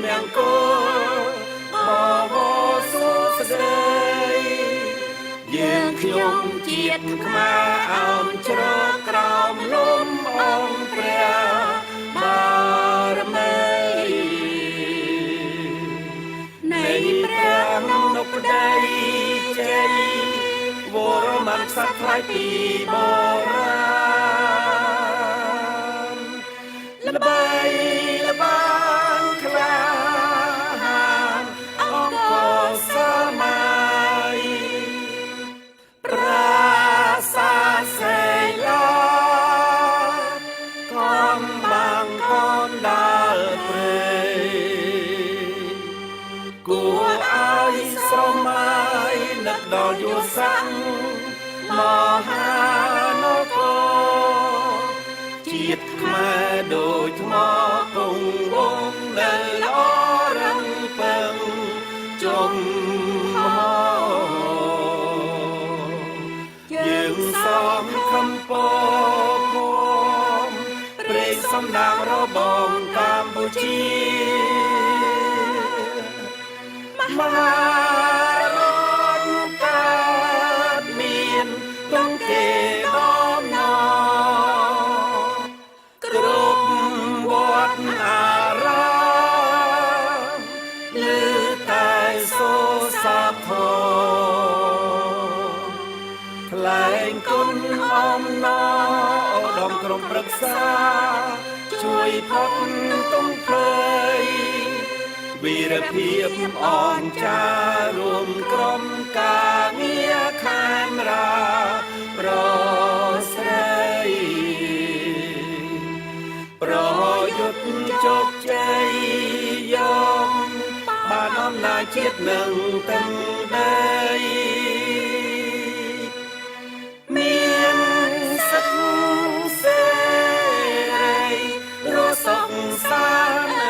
មង្គលបបសុស្ដីយើងខ្ញុំជាតិខ្មែរអោនជ្រកក្រោមលំអង្គព្រះបារមីនៃព្រះនុប្តីជ័យវរមានផ្សព្វផ្សាយពីបុរាណល្បីល្បាញក្លាហានអង្គរសម័យប្រាសាទសេឡាកំបាំងកនដាលព្រៃគួរឲ្យស្រមៃនឹកដល់យល់សាំងមហានគរជាតិខ្មែរដូចថ្មគង់វង្សនៅល្អរឹងពឹងជុំហោយើងសំខំពពំព្រេងសំដាងរបងកម្ពុជាមហារដ្ឋមានទង់គេដំណគ្រប់វត្តអារាមលើតែសូរសាធរថ្លែងគុណអំណរឧត្តមក្រុមប្រឹក្សាជួយផុតទង់ភ័យវីរភាពអង្ចារួមក្រុមការងារខេមរាប្រស្រីប្រយុទ្ធជោគជ័យយកបានអំណាចជាតិនឹងទាំងដីមានសិទ្ធិសេរីរស់សុខសាន្ត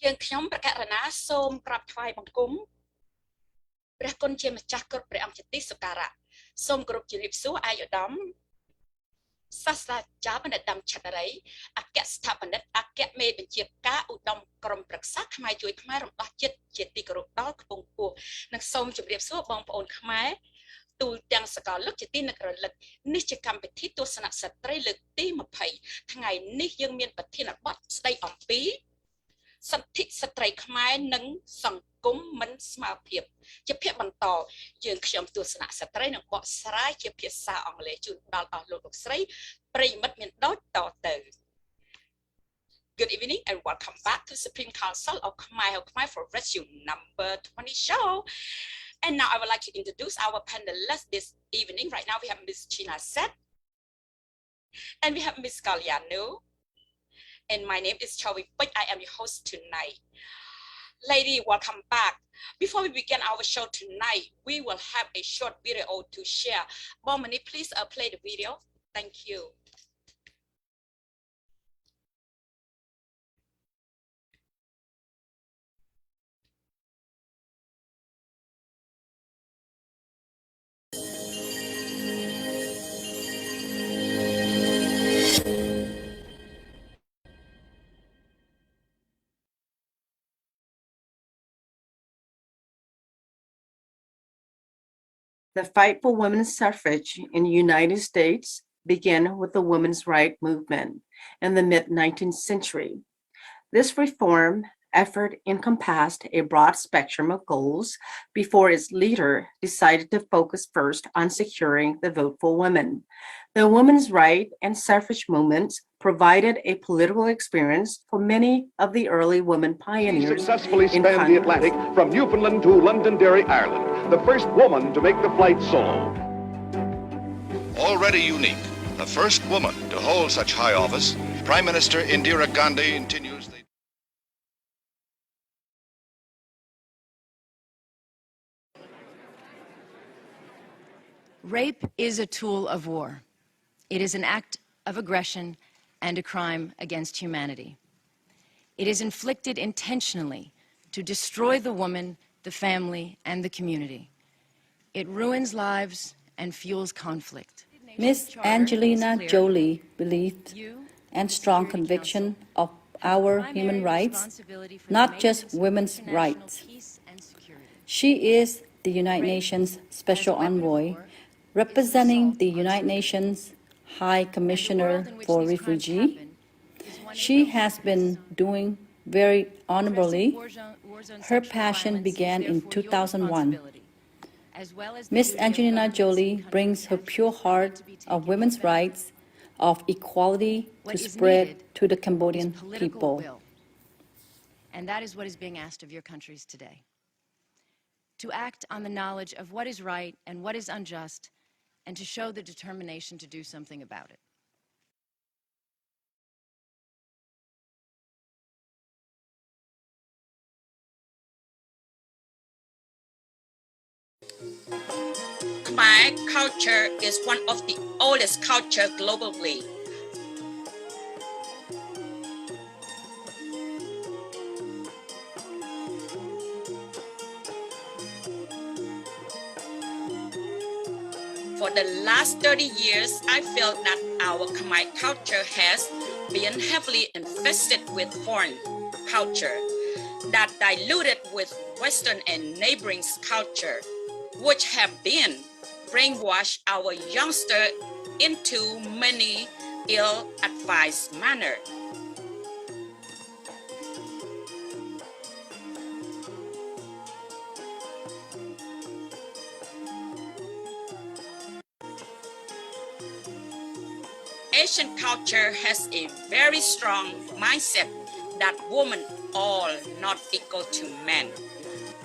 យើងខ្ញុំប្រកាសរណាសូមក្រាបថ្វាយបង្គំព្រះគុណជាម្ចាស់គ្រប់ព្រះអង្គជាទីសក្ការៈសូមគោរពជម្រាបសួរអាយុឧត្តមសាស្ត្រាចារ្យបណ្ឌិតដំឆិតរីអគ្គស្ថាបនិកអគ្គមេបញ្ជាការឧត្តមក្រុមប្រឹក្សាខ្មែរជួយខ្មែររំដោះជាតិជាទីគោរពដល់ខ្ពង់ខ្ពស់និងសូមជម្រាបសួរបងប្អូនខ្មែរទូលទាំងសកលលោកជាទីនឹករលឹកនេះជាកម្មវិធីទស្សនៈស្ត្រីលើកទី20ថ្ងៃនេះយើងមានប្រធានបទស្ដីអំពីសិទ្ធិស្ត្រីខ្មែរនិងសង្គមមិនស្មើភាពជាភាគបន្តយើងខ្ញុំទស្សនៈស្ត្រីនឹងបកស្រាយជាភាសាអង់គ្លេសជូនដល់អស់លោកស្រីប្រិយមិត្តមានដូចតទៅ Good evening and welcome back to Supreme Council of Khmer for Rescue number 20 show. And now I would like to introduce our panelists this evening. Right now we have Miss China Set and we have Miss Kalyano. And my name is Chawi Pich. I am your host tonight. Lady, welcome back. Before we begin our show tonight, we will have a short video to share. Bomani, please play the video. Thank you. The fight for women's suffrage in the United States began with the women's rights movement in the mid-19th century. This reform effort encompassed a broad spectrum of goals before its leader decided to focus first on securing the vote for women. The women's rights and suffrage movements provided a political experience for many of the early women pioneers. She successfully spanned the Atlantic from Newfoundland to Londonderry, Ireland, the first woman to make the flight solo. Already unique, the first woman to hold such high office, Prime Minister Indira Gandhi continues the... Rape is a tool of war. It is an act of aggression and a crime against humanity. It is inflicted intentionally to destroy the woman, the family, and the community. It ruins lives and fuels conflict. Ms. Angelina Jolie believed and strong conviction of our human rights, not just women's rights. She is the United Nations Special Envoy, representing the United Nations High Commissioner for Refugees. She has been doing very honorably. Her passion began in 2001. Ms. Angelina Jolie brings her pure heart of women's rights, of equality to spread to the Cambodian people. And that is what is being asked of your countries today. To act on the knowledge of what is right and what is unjust, and to show the determination to do something about it. Khmer culture is one of the oldest cultures globally. For the last 30 years, I felt that our Khmer culture has been heavily infested with foreign culture that diluted with Western and neighboring culture, which have been brainwashed our youngsters into many ill-advised manner. Asian culture has a very strong mindset that women are not equal to men.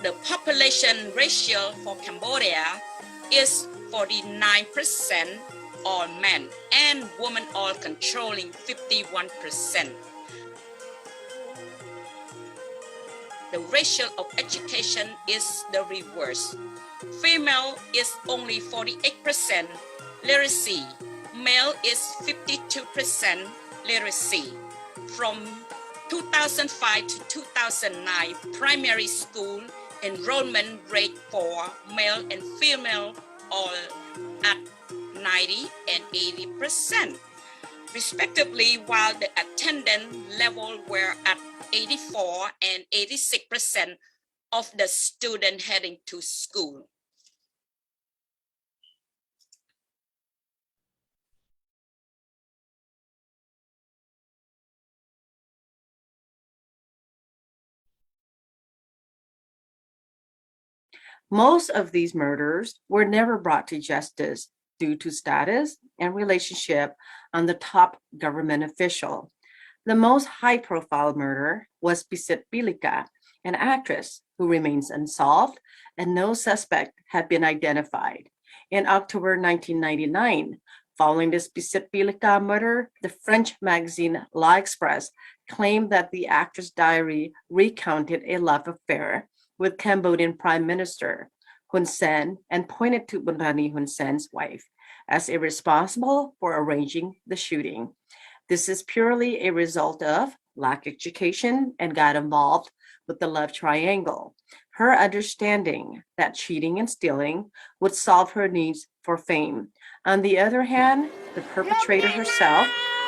The population ratio for Cambodia is 49% all men, and women are controlling 51%. The ratio of education is the reverse. Female is only 48% literacy. Male is 52% literacy. From 2005 to 2009, primary school enrollment rate for male and female are at 90 and 80%, respectively, while the attendance level were at 84 and 86% of the students heading to school. Most of these murders were never brought to justice due to status and relationship on the top government official. The most high-profile murder was Pisit Pilika, an actress who remains unsolved, and no suspect had been identified. In October 1999, following this Pisit Pilika murder, the French magazine La Express claimed that the actress' diary recounted a love affair with Cambodian Prime Minister Hun Sen and pointed to Bunrani Hun Sen's wife as irresponsible for arranging the shooting. This is purely a result of lack of education and got involved with the love triangle. Her understanding that cheating and stealing would solve her needs for fame. On the other hand, the perpetrator herself,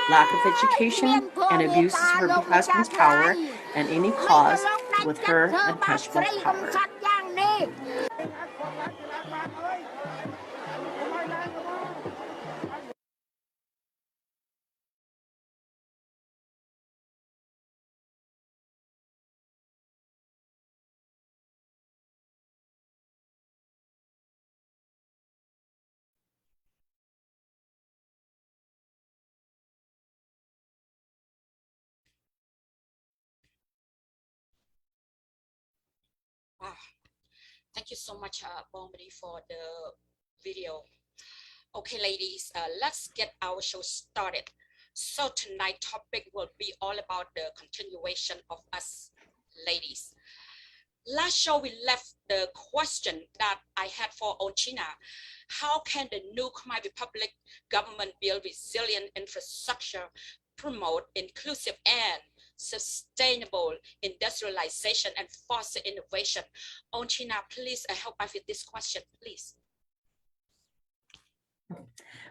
lack of education, and abuses her husband's power and any cause with her untouchable power. Wow. Thank you so much, Bombi, for the video. Okay, ladies, let's get our show started. So tonight's topic will be all about the continuation of us ladies. Last show, we left the question that I had for Ochina. How can the new Khmer Republic government build resilient infrastructure, promote inclusive and sustainable industrialization and foster innovation. On China, please help us with this question, please.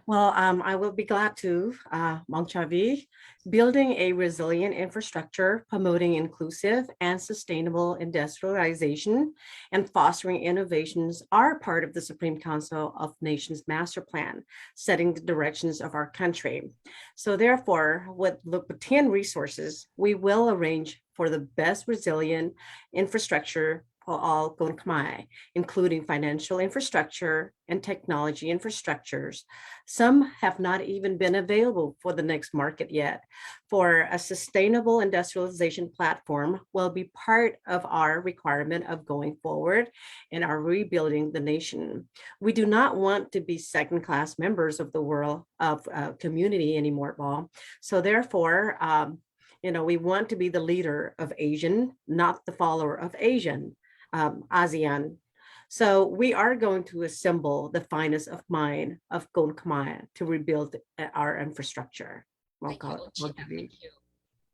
Well, I will be glad to, Mong Chavi. Building a resilient infrastructure, promoting inclusive and sustainable industrialization, and fostering innovations are part of the Supreme Council of Nations Master Plan, setting the directions of our country. So therefore, with Local resources, we will arrange for the best resilient infrastructure for all Kon Khmer, including financial infrastructure and technology infrastructures. Some have not even been available for the next market yet. For a sustainable industrialization platform will be part of our requirement of going forward and our rebuilding the nation. We do not want to be second-class members of the world of community anymore, Paul. So therefore, we want to be the leader of Asian, not the follower of Asian. ASEAN. So we are going to assemble the finest of mind of Kon Khmer to rebuild our infrastructure. Thank you.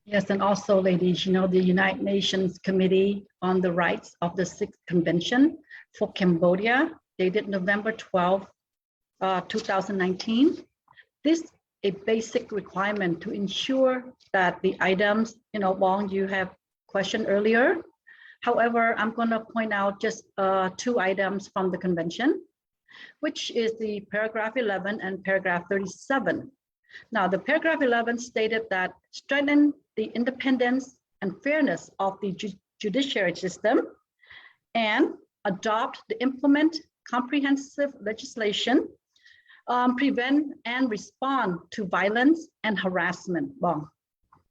Yes, and also, ladies, the United Nations Committee on the Rights of the Sixth Convention for Cambodia, dated November 12, 2019. This is a basic requirement to ensure that the items, Wong, you have questioned earlier. However, I'm going to point out just 2 items from the convention, which is the paragraph 11 and paragraph 37. Now, the paragraph 11 stated that strengthen the independence and fairness of the judiciary system and implement comprehensive legislation, prevent and respond to violence and harassment. Bon.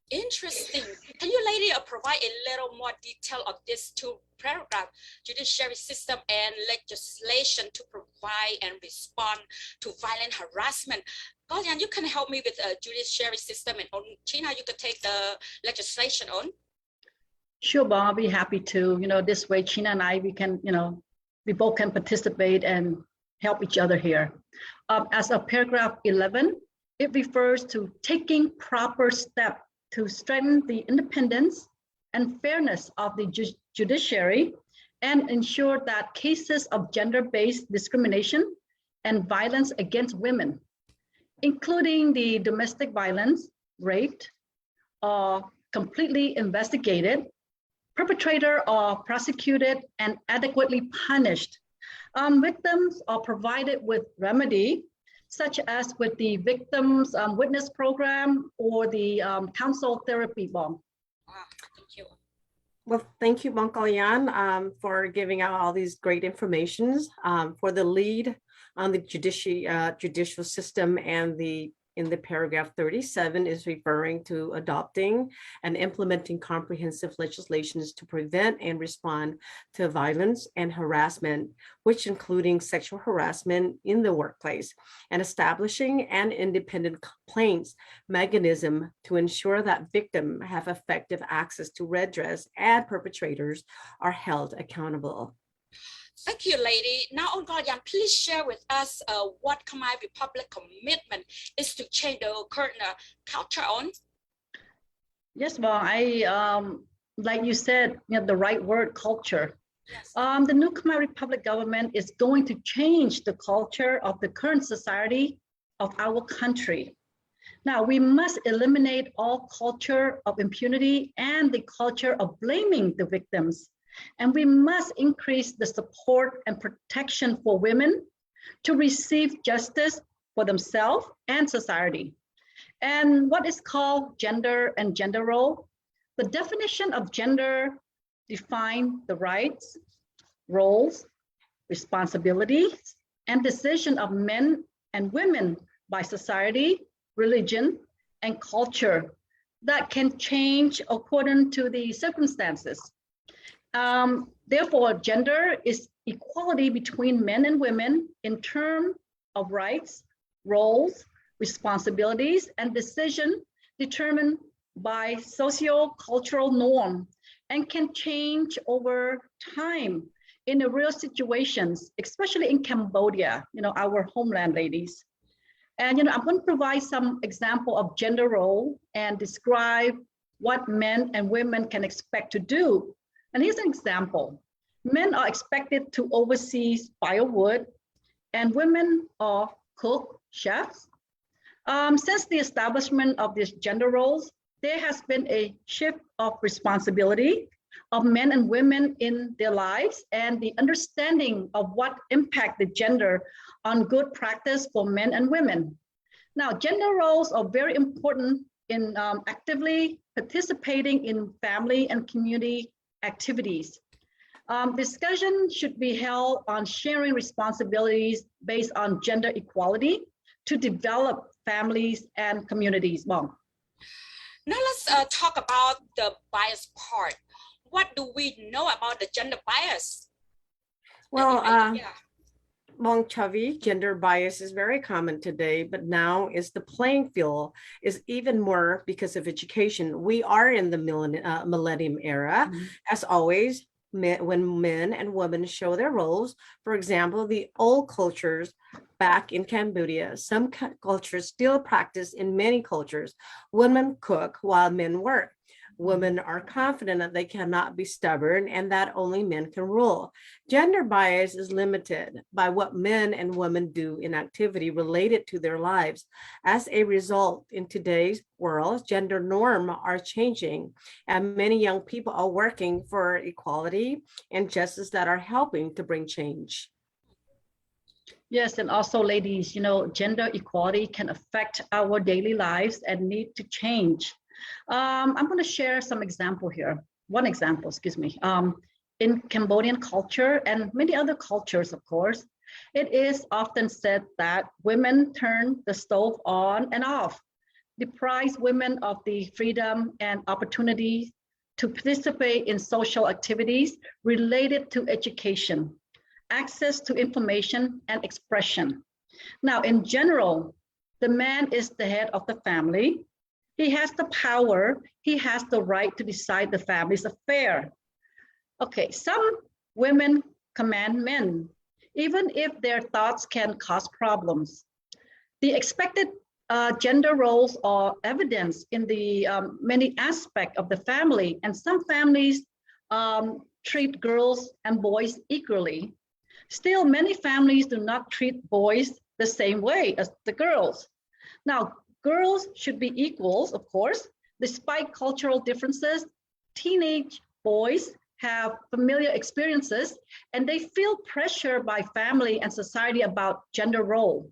Interesting. Can you lady provide a little more detail of these 2 paragraphs, judiciary system and legislation to provide and respond to violent harassment? Goyan, you can help me with a judiciary system, and on China, you could take the legislation on. Sure, Bob, I'll be happy to. This way, China and I, we can, we both can participate and help each other here. As of paragraph 11, it refers to taking proper steps to strengthen the independence and fairness of the judiciary and ensure that cases of gender-based discrimination and violence against women, including the domestic violence, rape, are completely investigated, perpetrator are prosecuted and adequately punished. Victims are provided with remedy, such as with the Victims Witness Program or the counsel therapy bomb. Thank you. Well, thank you, Bong Kalyan, for giving out all these great informations. For the lead on the judicial system and in the paragraph 37 is referring to adopting and implementing comprehensive legislations to prevent and respond to violence and harassment, which including sexual harassment in the workplace, and establishing an independent complaints mechanism to ensure that victims have effective access to redress and perpetrators are held accountable. Thank you, lady. Now, on Goyan, please share with us what Khmer Republic commitment is to change the current culture on. Yes, well, I like you said, the right word, culture. Yes. The new Khmer Republic government is going to change the culture of the current society of our country. Now, we must eliminate all culture of impunity and the culture of blaming the victims. And we must increase the support and protection for women to receive justice for themselves and society. And what is called gender and gender role? The definition of gender defines the rights, roles, responsibilities, and decision of men and women by society, religion, and culture that can change according to the circumstances. Therefore, gender is equality between men and women in terms of rights, roles, responsibilities, and decision determined by socio-cultural norm and can change over time in the real situations, especially in Cambodia, our homeland, ladies. And I'm going to provide some example of gender role and describe what men and women can expect to do. And here's an example. Men are expected to oversee firewood, and women are cook, chefs. Since the establishment of these gender roles, there has been a shift of responsibility of men and women in their lives and the understanding of what impact the gender on good practice for men and women. Now, gender roles are very important in actively participating in family and community activities. Discussion should be held on sharing responsibilities based on gender equality to develop families and communities. Well, now let's talk about the bias part. What do we know about the gender bias? Well, Mong Chavi, gender bias is very common today, but now is the playing field is even more because of education. We are in the millennium era. As always, when men and women show their roles. For example, the old cultures back in Cambodia, some cultures still practice in many cultures. Women cook while men work. Women are confident that they cannot be stubborn and that only men can rule. Gender bias is limited by what men and women do in activity related to their lives. As a result, in today's world, gender norms are changing, and many young people are working for equality and justice that are helping to bring change. Yes, and also ladies, gender equality can affect our daily lives and need to change. I'm going to share some example here. One example, excuse me. In Cambodian culture and many other cultures, of course, it is often said that women turn the stove on and off, deprives women of the freedom and opportunity to participate in social activities related to education, access to information and expression. Now, in general, the man is the head of the family. He has the power, he has the right to decide the family's affair. Okay, some women command men, even if their thoughts can cause problems. The expected gender roles are evidence in the many aspects of the family, and some families treat girls and boys equally. Still, many families do not treat boys the same way as the girls. Now, girls should be equals, of course. Despite cultural differences, teenage boys have familiar experiences and they feel pressure by family and society about gender role.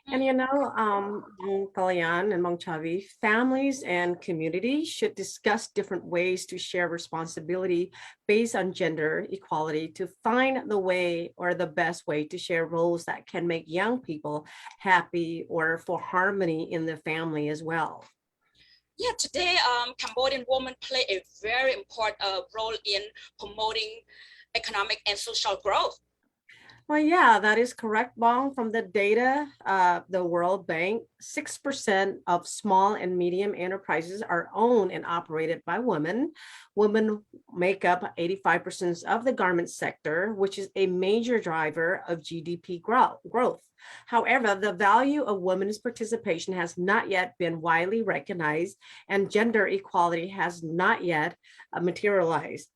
And Mong Kalayan and Mong Chavi, families and communities should discuss different ways to share responsibility based on gender equality to find the way or the best way to share roles that can make young people happy or for harmony in the family as well. Yeah, today Cambodian women play a very important role in promoting economic and social growth. Well, yeah, that is correct, Bong. From the data of the World Bank, 6% of small and medium enterprises are owned and operated by women. Women make up 85% of the garment sector, which is a major driver of GDP growth. However, the value of women's participation has not yet been widely recognized, and gender equality has not yet materialized.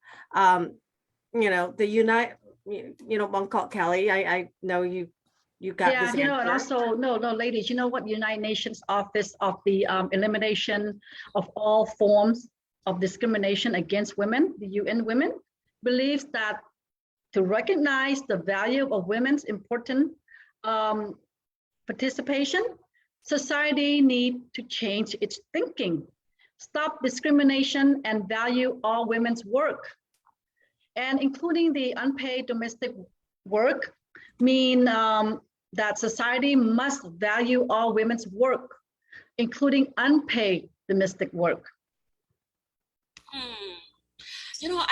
Bangkok Kelly, I know you got this answer. And also, no, ladies, you know what? United Nations Office of the Elimination of All Forms of Discrimination Against Women, the UN Women, believes that to recognize the value of women's important participation, society needs to change its thinking, stop discrimination and value all women's work. And including the unpaid domestic work mean that society must value all women's work, including unpaid domestic work.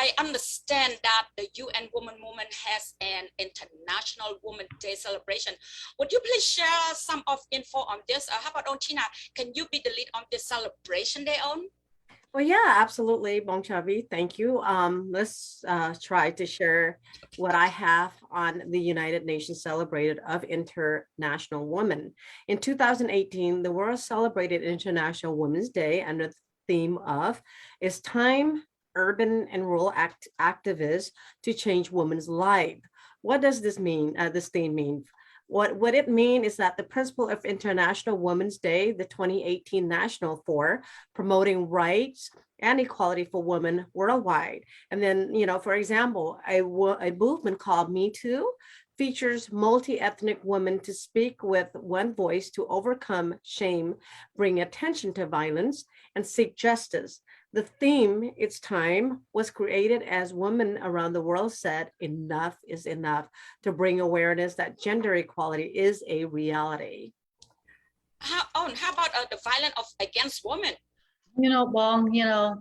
I understand that the UN Women Movement has an International Women's Day celebration. Would you please share some of info on this? How about Tina? Can you be the lead on this celebration day on? Well, yeah, absolutely, Bong Chavi. Thank you. Let's try to share what I have on the United Nations celebrated of International Women. In 2018, the world celebrated International Women's Day under theme of "It's Time Urban and Rural Activists to Change Women's Life." What does this mean? This theme mean? What it means is that the principle of International Women's Day, the 2018 National for promoting rights and equality for women worldwide. And then, for example, a movement called Me Too features multi-ethnic women to speak with one voice to overcome shame, bring attention to violence, and seek justice. The theme, "It's Time," was created as women around the world said, enough is enough, to bring awareness that gender equality is a reality. How about the violence against women? Bong,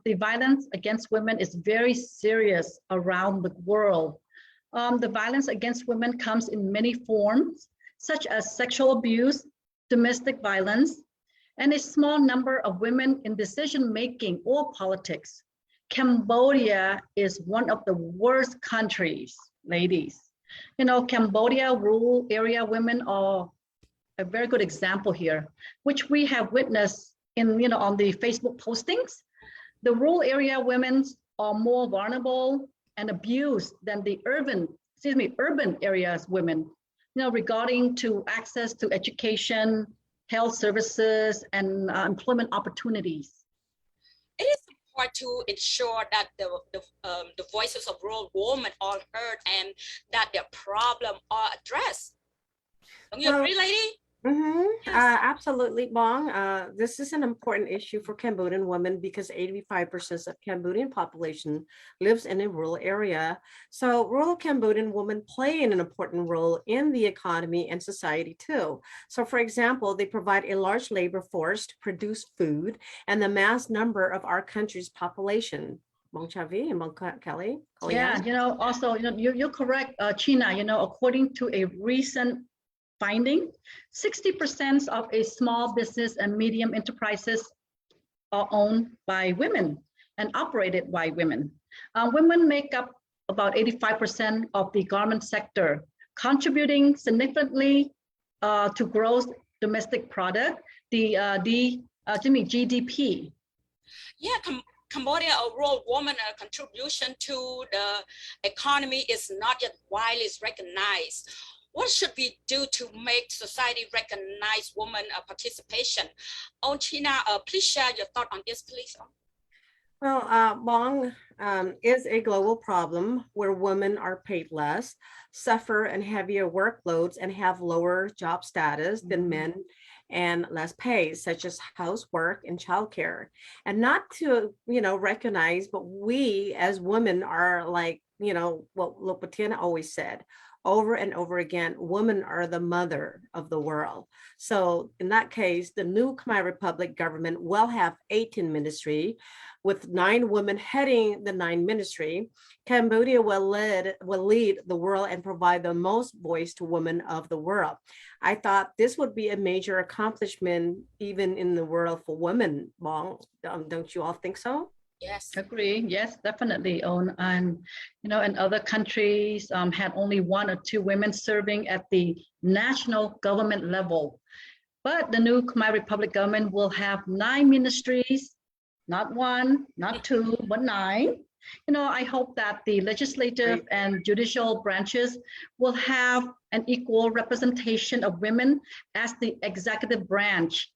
the violence against women is very serious around the world. The violence against women comes in many forms, such as sexual abuse, domestic violence, and a small number of women in decision-making or politics. Cambodia is one of the worst countries, ladies. Cambodia rural area women are a very good example here, which we have witnessed in, on the Facebook postings. The rural area women are more vulnerable and abused than the urban areas women, regarding to access to education, health services, and employment opportunities. It is important to ensure that the voices of rural women are heard and that their problems are addressed. Don't you agree, lady? Yes. Absolutely, Bong. This is an important issue for Cambodian women because 85% of Cambodian population lives in a rural area. So rural Cambodian women play an important role in the economy and society too. So for example, they provide a large labor force to produce food and the mass number of our country's population. Bong Chavi and Bong Kelly. Yeah, also, you're correct, China, according to a recent finding, 60% of a small business and medium enterprises are owned by women and operated by women. Women make up about 85% of the garment sector, contributing significantly to gross domestic product, the GDP. Yeah, Cambodia, a rural woman contribution to the economy is not yet widely recognized. What should we do to make society recognize women participation? China, please share your thought on this, please. Well, Bong is a global problem where women are paid less, suffer and heavier workloads, and have lower job status than men and less pay, such as housework and childcare. And not to, recognize, but we as women are like, what Lopatiana always said, over and over again, women are the mother of the world. So in that case, the new Khmer Republic government will have 18 ministry with 9 women heading the 9 ministry. Cambodia will lead the world and provide the most voice to women of the world. I thought this would be a major accomplishment even in the world for women, Bong. Don't you all think so? Yes. Agree. Yes, definitely. And in other countries had only 1 or 2 women serving at the national government level. But the new Khmer Republic government will have 9 ministries, not 1, not 2, but 9. I hope that the legislative and judicial branches will have an equal representation of women as the executive branch.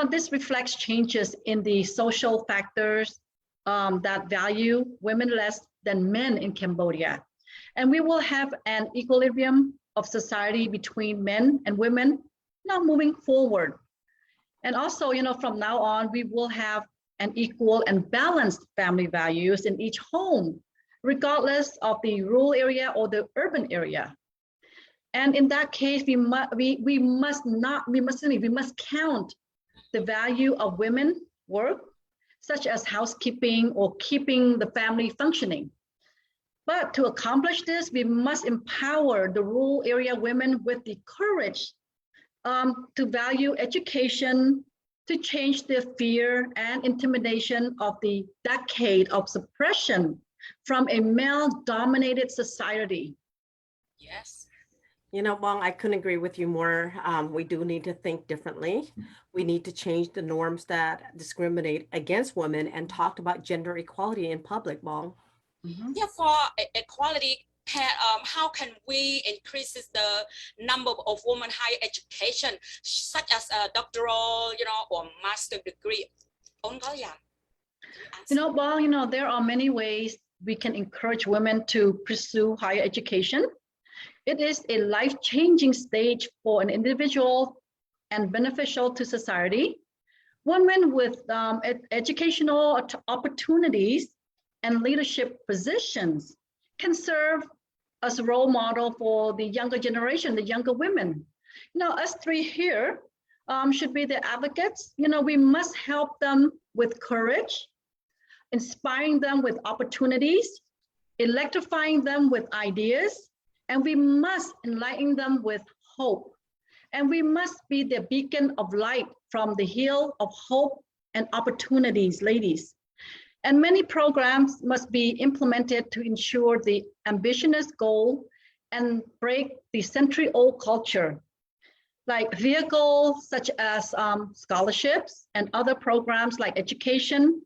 This reflects changes in the social factors that value women less than men in Cambodia. And we will have an equilibrium of society between men and women now moving forward. And also, from now on, we will have an equal and balanced family values in each home, regardless of the rural area or the urban area. And in that case, we must count the value of women work, such as housekeeping or keeping the family functioning. But to accomplish this, we must empower the rural area women with the courage to value education, to change their fear and intimidation of the decade of suppression from a male-dominated society. Yes. You know, Bong, I couldn't agree with you more. We do need to think differently. We need to change the norms that discriminate against women and talk about gender equality in public, Bong. Therefore, equality how can we increase the number of women higher education, such as a doctoral, or master degree? Well, there are many ways we can encourage women to pursue higher education. It is a life-changing stage for an individual and beneficial to society. Women with educational opportunities and leadership positions can serve as a role model for the younger generation, the younger women. Us three here should be the advocates. We must help them with courage, inspiring them with opportunities, electrifying them with ideas, and we must enlighten them with hope. And we must be the beacon of light from the hill of hope and opportunities, ladies. And many programs must be implemented to ensure the ambitious goal and break the century-old culture, like vehicles such as scholarships and other programs like education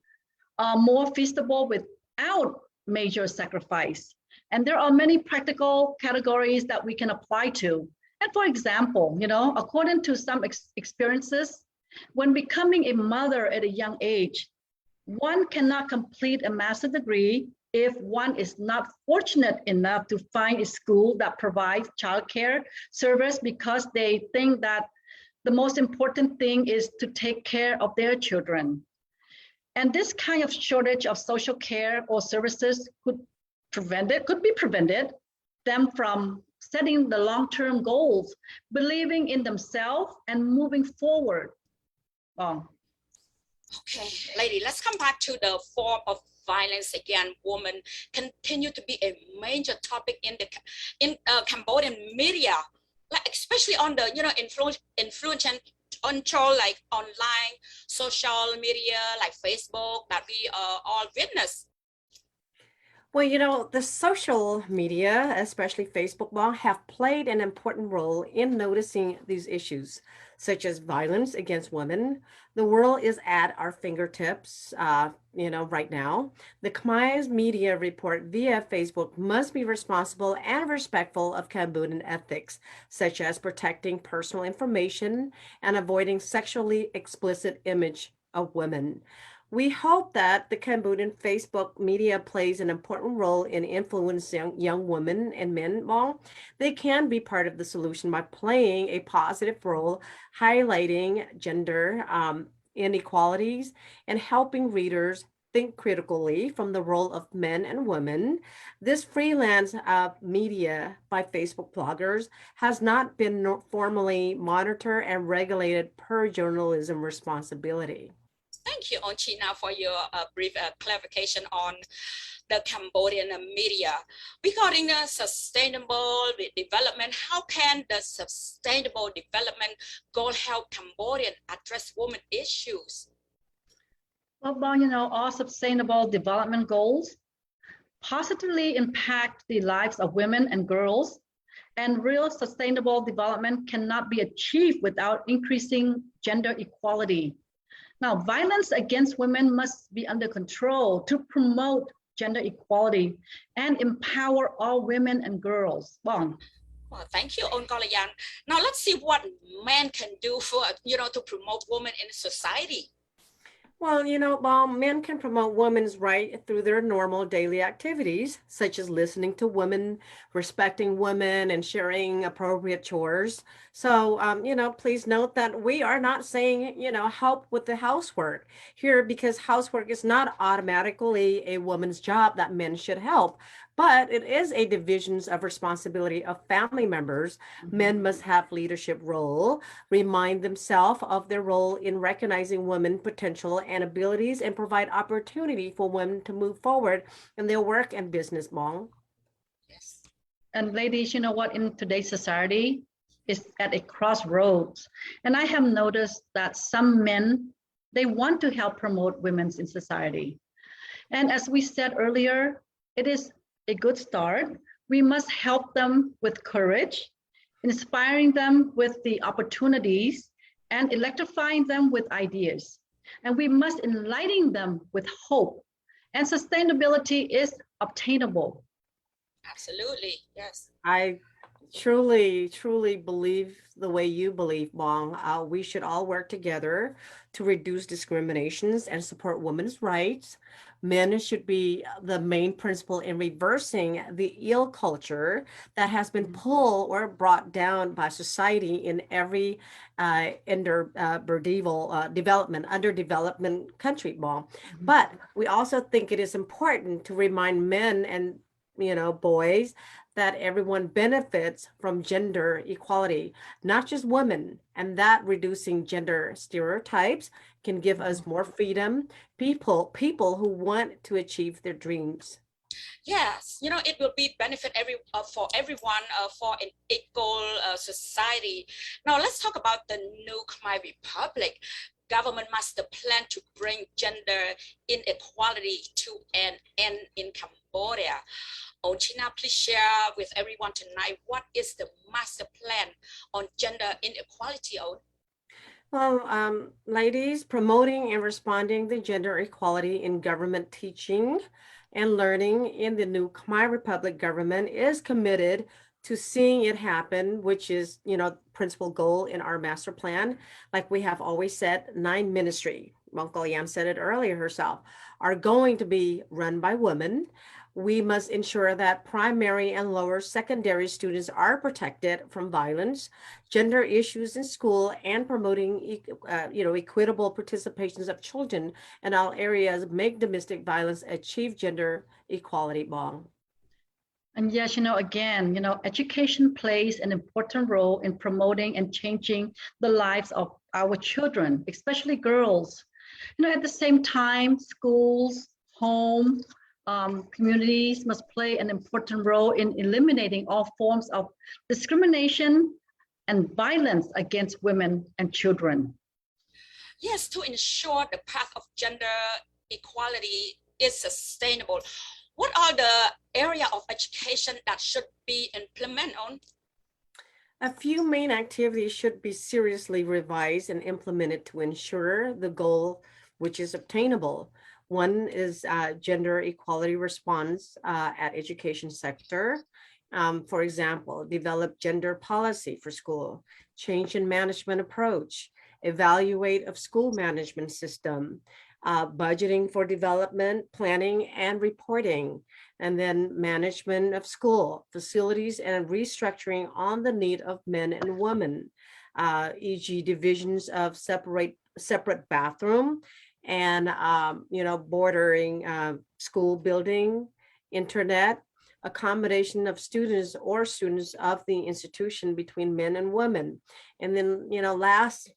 are more feasible without major sacrifice. And there are many practical categories that we can apply to. And for example, according to some experiences, when becoming a mother at a young age, one cannot complete a master's degree if one is not fortunate enough to find a school that provides childcare service, because they think that the most important thing is to take care of their children. And this kind of shortage of social care or services could be prevented them from setting the long-term goals, believing in themselves and moving forward. Okay, lady, let's come back to the form of violence against women. Continue to be a major topic in Cambodian media, like especially on the influence and control, like online social media like Facebook that we all witness. Well, the social media, especially Facebook, have played an important role in noticing these issues, such as violence against women. The world is at our fingertips, right now. The Khmer's media report via Facebook must be responsible and respectful of Cambodian ethics, such as protecting personal information and avoiding sexually explicit image of women. We hope that the Cambodian Facebook media plays an important role in influencing young women and men. They can be part of the solution by playing a positive role, highlighting gender inequalities and helping readers think critically from the role of men and women. This freelance media by Facebook bloggers has not been formally monitored and regulated per journalism responsibility. Thank you, Onchina, for your brief clarification on the Cambodian media. Regarding the sustainable development, how can the sustainable development goal help Cambodian address women issues? Well, all sustainable development goals positively impact the lives of women and girls, and real sustainable development cannot be achieved without increasing gender equality. Now, violence against women must be under control to promote gender equality and empower all women and girls. Well, thank you, Onkolayan. Now let's see what men can do for, to promote women in society. Well, men can promote women's rights through their normal daily activities, such as listening to women, respecting women, and sharing appropriate chores. So, please note that we are not saying, help with the housework here, because housework is not automatically a woman's job that men should help. But it is a division of responsibility of family members. Men must have leadership role, remind themselves of their role in recognizing women's potential and abilities, and provide opportunity for women to move forward in their work and business. Yes. And ladies, you know what? In today's society, is at a crossroads. And I have noticed that some men, they want to help promote women in society. And as we said earlier, it is a good start. We must help them with courage, inspiring them with the opportunities, and electrifying them with ideas. And we must enlighten them with hope. And sustainability is obtainable. Absolutely, yes. I truly believe the way you believe, Bong. We should all work together to reduce discriminations and support women's rights. Men should be the main principle in reversing the ill culture that has been pulled or brought down by society in every underdevelopment country, Bong. But we also think it is important to remind men and boys that everyone benefits from gender equality, not just women, and that reducing gender stereotypes can give us more freedom, people who want to achieve their dreams. Yes, it will be benefit for everyone for an equal society. Now let's talk about the new Khmer Republic. Government master plan to bring gender inequality to an end in Cambodia. China, please share with everyone tonight, what is the master plan on gender inequality? Well, ladies, promoting and responding to gender equality in government teaching and learning in the new Khmer Republic government is committed to seeing it happen, which is, principal goal in our master plan. Like we have always said, 9 ministry, Uncle Yam said it earlier herself, are going to be run by women. We must ensure that primary and lower secondary students are protected from violence, gender issues in school, and promoting, equitable participations of children in all areas, make domestic violence achieve gender equality, Bong. And yes, again, education plays an important role in promoting and changing the lives of our children, especially girls. At the same time, schools, home, communities must play an important role in eliminating all forms of discrimination and violence against women and children. Yes, to ensure the path of gender equality is sustainable, what are the area of education that should be implemented on? A few main activities should be seriously revised and implemented to ensure the goal, which is obtainable. One is gender equality response at education sector. For example, develop gender policy for school, change in management approach, evaluate of school management system, budgeting for development, planning, and reporting, and then management of school facilities and restructuring on the need of men and women, e.g. divisions of separate bathroom, and bordering school building, internet, accommodation of students of the institution between men and women. And then, last,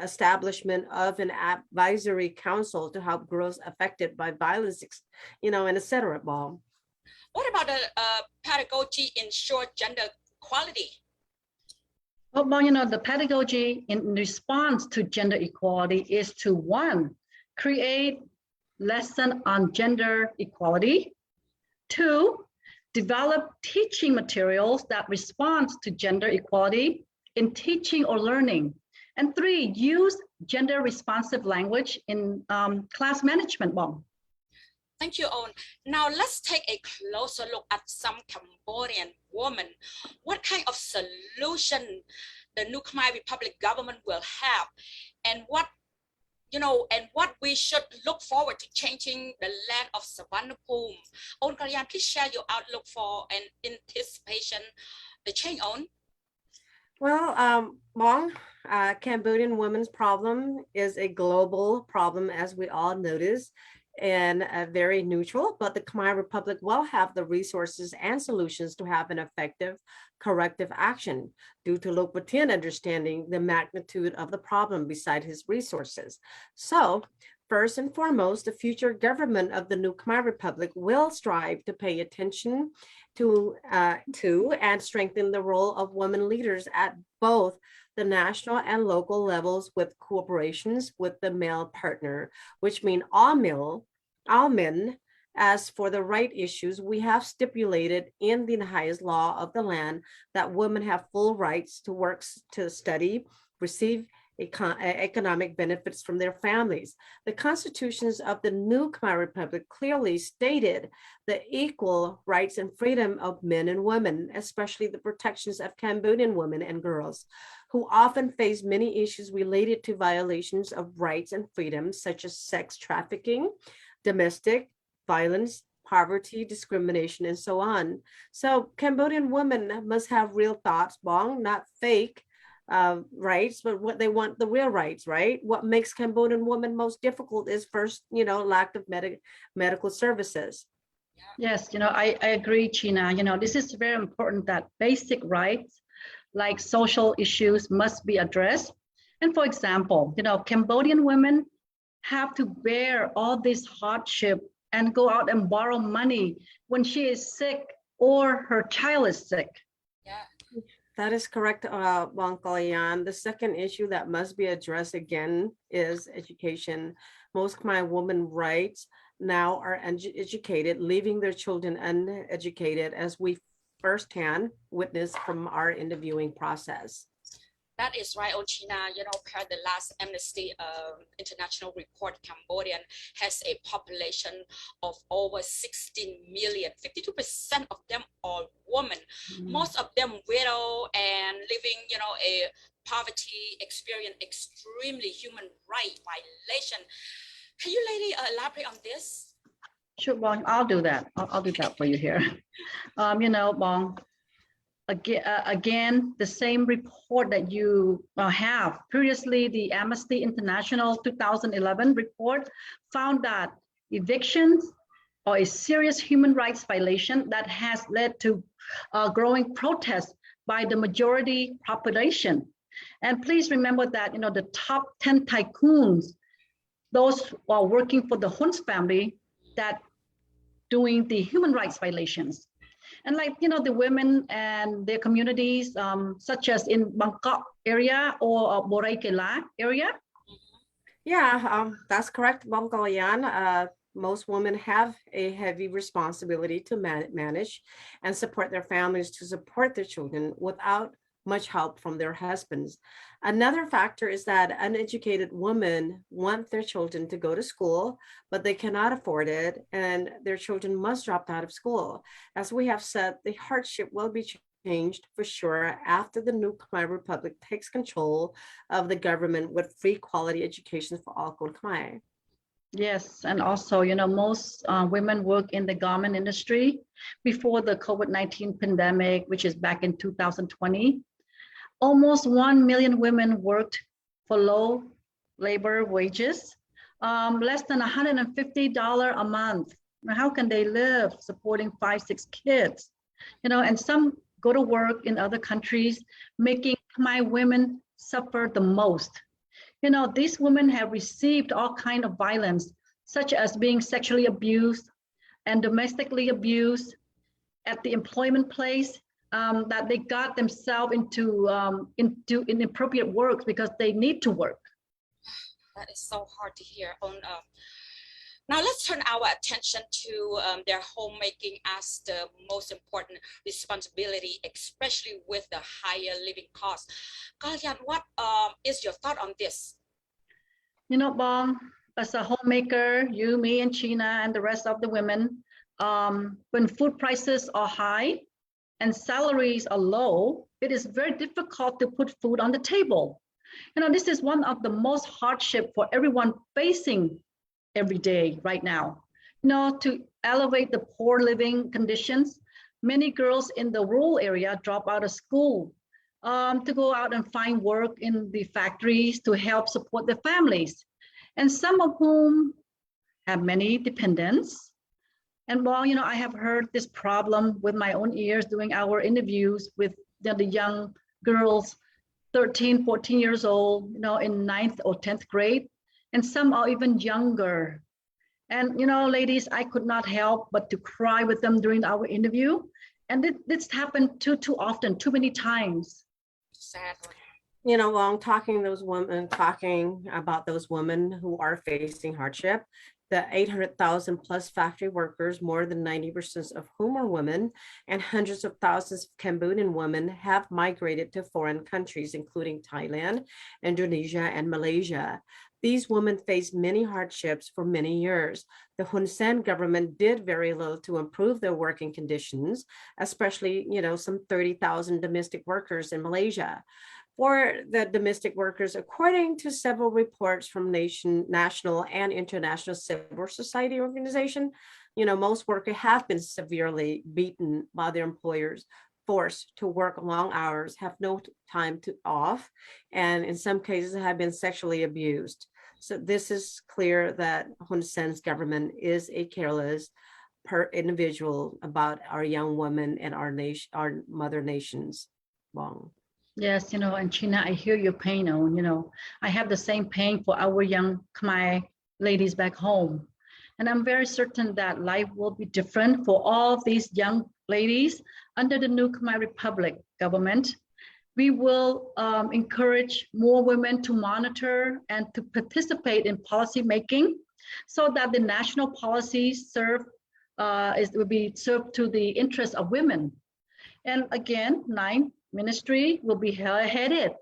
establishment of an advisory council to help girls affected by violence, and etc. Ball. What about the pedagogy ensure gender equality? Well, the pedagogy in response to gender equality is to, 1, create lesson on gender equality. 2, develop teaching materials that respond to gender equality in teaching or learning. And 3, use gender responsive language in class management. Thank you, Owen. Now let's take a closer look at some Cambodian women. What kind of solution the new Khmer Republic government will have, and what we should look forward to changing the land of Savannapum? Owen Kalyan, please share your outlook for an anticipation the change on. Well, Bong, Cambodian women's problem is a global problem, as we all notice, and very neutral, but the Khmer Republic will have the resources and solutions to have an effective corrective action due to Lok Batin understanding the magnitude of the problem beside his resources. So, first and foremost, the future government of the new Khmer Republic will strive to pay attention to and strengthen the role of women leaders at both the national and local levels with cooperations with the male partner, which mean all men As for the right issues, we have stipulated in the highest law of the land that women have full rights to work, to study, receive economic benefits from their families. The constitutions of the new Khmer Republic clearly stated the equal rights and freedom of men and women, especially the protections of Cambodian women and girls, who often face many issues related to violations of rights and freedoms, such as sex trafficking, domestic violence, poverty, discrimination, and so on. So Cambodian women must have real thoughts, Bong, not fake rights, but what they want, the real rights, right? What makes Cambodian women most difficult is first, lack of medical services. Yes, I agree, China. This is very important that basic rights like social issues must be addressed. And for example, Cambodian women have to bear all this hardship and go out and borrow money when she is sick or her child is sick. Yeah. That is correct, Bong Kalayan. The second issue that must be addressed again is education. Most Khmer women rights now are educated, leaving their children uneducated, as we firsthand witness from our interviewing process. That is right, Ochina. Per the last Amnesty International report, Cambodia has a population of over 16 million. 52% of them are women. Most of them widow and living, a poverty, experience extremely human right violation. Can you, lady, elaborate on this? Sure, Bong, I'll do that. I'll do that for you here. Bong, again, the same report that you have. Previously, the Amnesty International 2011 report found that evictions are a serious human rights violation that has led to growing protests by the majority population. And please remember that, the top 10 tycoons, those who are working for the Huns family, that doing the human rights violations. And the women and their communities, such as in Bangkok area or Boracay area. Yeah, that's correct, Bong Kalayan. Most women have a heavy responsibility to manage and support their families, to support their children without much help from their husbands. Another factor is that uneducated women want their children to go to school, but they cannot afford it, and their children must drop out of school. As we have said, the hardship will be changed for sure after the new Khmer Republic takes control of the government with free quality education for all Khmer. Yes, and also, most women work in the garment industry before the COVID-19 pandemic, which is back in 2020. Almost 1 million women worked for low labor wages, less than $150 a month. How can they live supporting 5-6 kids? And some go to work in other countries, making my women suffer the most. These women have received all kinds of violence, such as being sexually abused and domestically abused at the employment place, that they got themselves into inappropriate work because they need to work. That is so hard to hear. Now let's turn our attention to their homemaking as the most important responsibility, especially with the higher living costs. Kalyan, what is your thought on this? Bong, as a homemaker, you, me, and China, and the rest of the women, when food prices are high and salaries are low, it is very difficult to put food on the table. This is one of the most hardship for everyone facing every day right now. To elevate the poor living conditions, many girls in the rural area drop out of school to go out and find work in the factories to help support their families. And some of whom have many dependents. And I have heard this problem with my own ears doing our interviews with the young girls, 13, 14 years old, in 9th or 10th grade. And some are even younger. And, ladies, I could not help but to cry with them during our interview. And this happened too often, too many times. Sadly. Talking about those women who are facing hardship, The 800,000 plus factory workers, more than 90% of whom are women, and hundreds of thousands of Cambodian women have migrated to foreign countries, including Thailand, Indonesia, and Malaysia. These women faced many hardships for many years. The Hun Sen government did very little to improve their working conditions, especially, some 30,000 domestic workers in Malaysia. For the domestic workers, according to several reports from national and international civil society organization, most workers have been severely beaten by their employers, forced to work long hours, have no time to off, and in some cases have been sexually abused. So this is clear that Hun Sen's government is a careless per individual about our young women and our nation, our mother nations. Long. Yes, and China, I hear your pain on, I have the same pain for our young Khmer ladies back home. And I'm very certain that life will be different for all these young ladies under the new Khmer Republic government. We will encourage more women to monitor and to participate in policy making so that the national policies will be served to the interests of women. And again, 9th ministry will be headed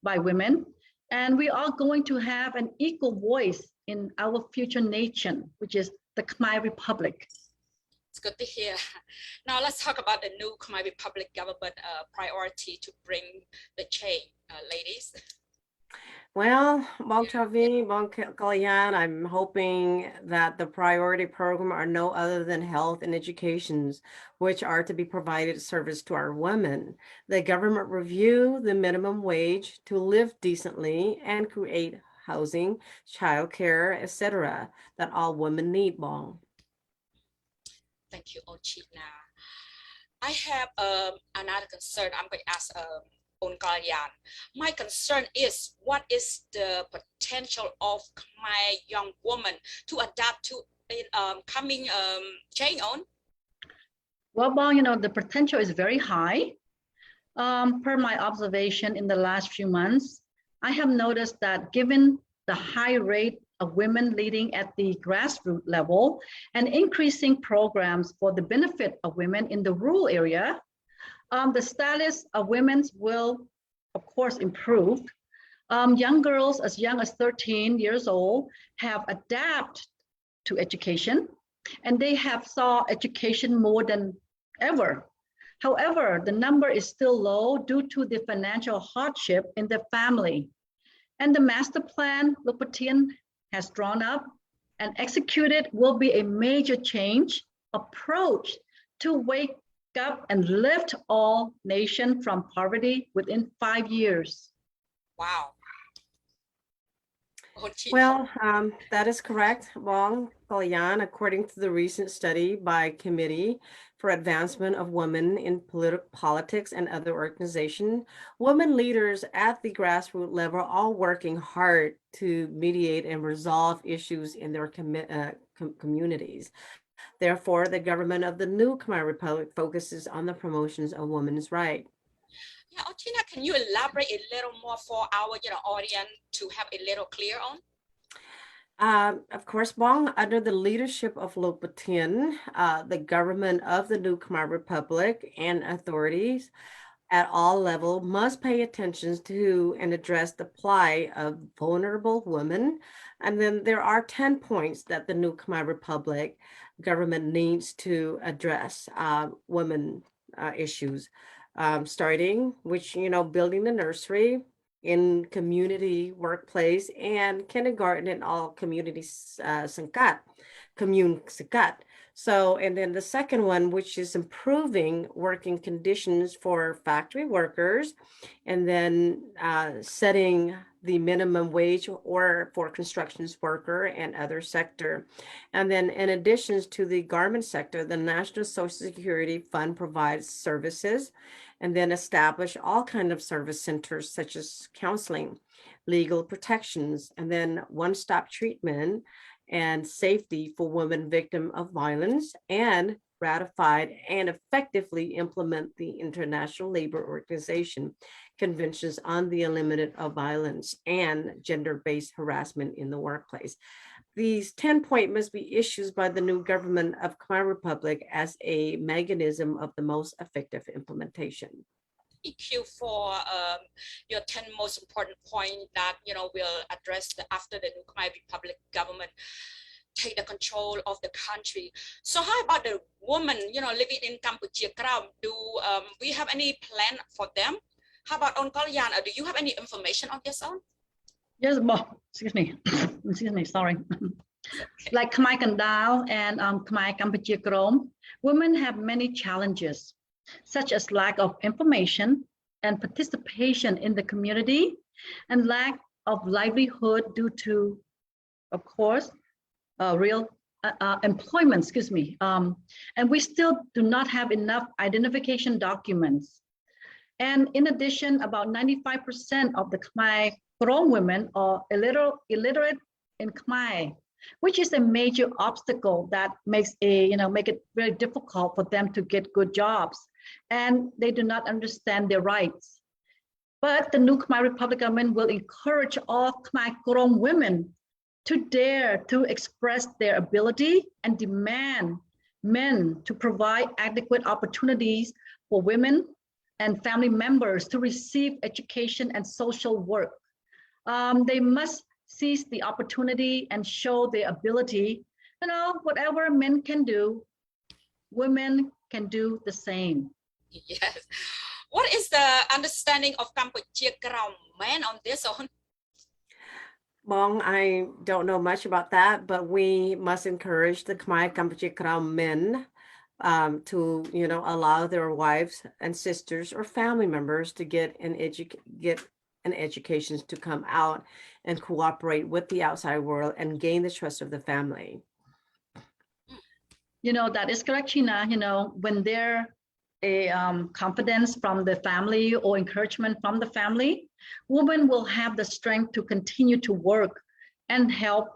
by women, and we are going to have an equal voice in our future nation, which is the Khmer Republic. It's good to hear. Now let's talk about the new Khmer Republic government priority to bring the change, ladies. Well, Bong Chavi, Bong Kalyan, I'm hoping that the priority program are no other than health and educations, which are to be provided service to our women. The government review the minimum wage to live decently and create housing, childcare, etc. that all women need, Bong. Thank you, Ochina. I have another concern. I'm going to ask Kalyan. My concern is, what is the potential of my young woman to adapt to coming change on? Well, Bong, the potential is very high. Per my observation in the last few months, I have noticed that given the high rate of women leading at the grassroots level and increasing programs for the benefit of women in the rural area, the status of women will, of course, improve. Young girls as young as 13 years old have adapted to education, and they have saw education more than ever. However, the number is still low due to the financial hardship in the family. And the master plan Luc Patien has drawn up and executed will be a major change approach to wake up and lift all nations from poverty within 5 years. Wow. Well, that is correct, Bong Kalyan. According to the recent study by Committee for Advancement of Women in Politics and other organizations, women leaders at the grassroots level are all working hard to mediate and resolve issues in their communities. Therefore, the government of the new Khmer Republic focuses on the promotions of women's rights. Yeah, Ochina, can you elaborate a little more for our audience to have a little clear on? Of course, Bong, under the leadership of Luc Patien, the government of the new Khmer Republic and authorities at all levels must pay attention to and address the plight of vulnerable women. And then there are 10 points that the new Khmer Republic government needs to address women issues. Starting, which, building the nursery in community workplace and kindergarten in all communities, commune sakat. So, and then the second one, which is improving working conditions for factory workers, and then setting the minimum wage or for constructions worker and other sector. And then in addition to the garment sector, the National Social Security Fund provides services and then establish all kinds of service centers such as counseling, legal protections, and then one-stop treatment and safety for women victims of violence, and ratified and effectively implement the International Labor Organization Conventions on the Elimination of Violence and Gender-Based Harassment in the Workplace. These 10-point must be issued by the new government of Khmer Republic as a mechanism of the most effective implementation. Thank you for your 10 most important point that will address after the new Khmer Republic government take the control of the country. So how about the women living in Cambodia? Do we have any plan for them? How about on Kalyan? Do you have any information on this on? Yes, excuse me, sorry. Like Khmer Kandal and Khmer Cambodia Krom, women have many challenges, such as lack of information and participation in the community, and lack of livelihood due to, of course, real employment, and we still do not have enough identification documents. And in addition, about 95% of the Khmer Krom women are illiterate in Khmer, which is a major obstacle that makes make it very difficult for them to get good jobs, and they do not understand their rights. But the new Khmer Republic government will encourage all Khmer Krom women to dare to express their ability and demand men to provide adequate opportunities for women and family members to receive education and social work. They must seize the opportunity and show their ability. Whatever men can do, women can do the same. Yes. What is the understanding of Cambodia Krom men on this one? Bong, I don't know much about that, but we must encourage the Khmer Cambodia Krom men to, allow their wives and sisters or family members to get an education to come out and cooperate with the outside world and gain the trust of the family. That is correct, China. When there a confidence from the family or encouragement from the family, women will have the strength to continue to work and help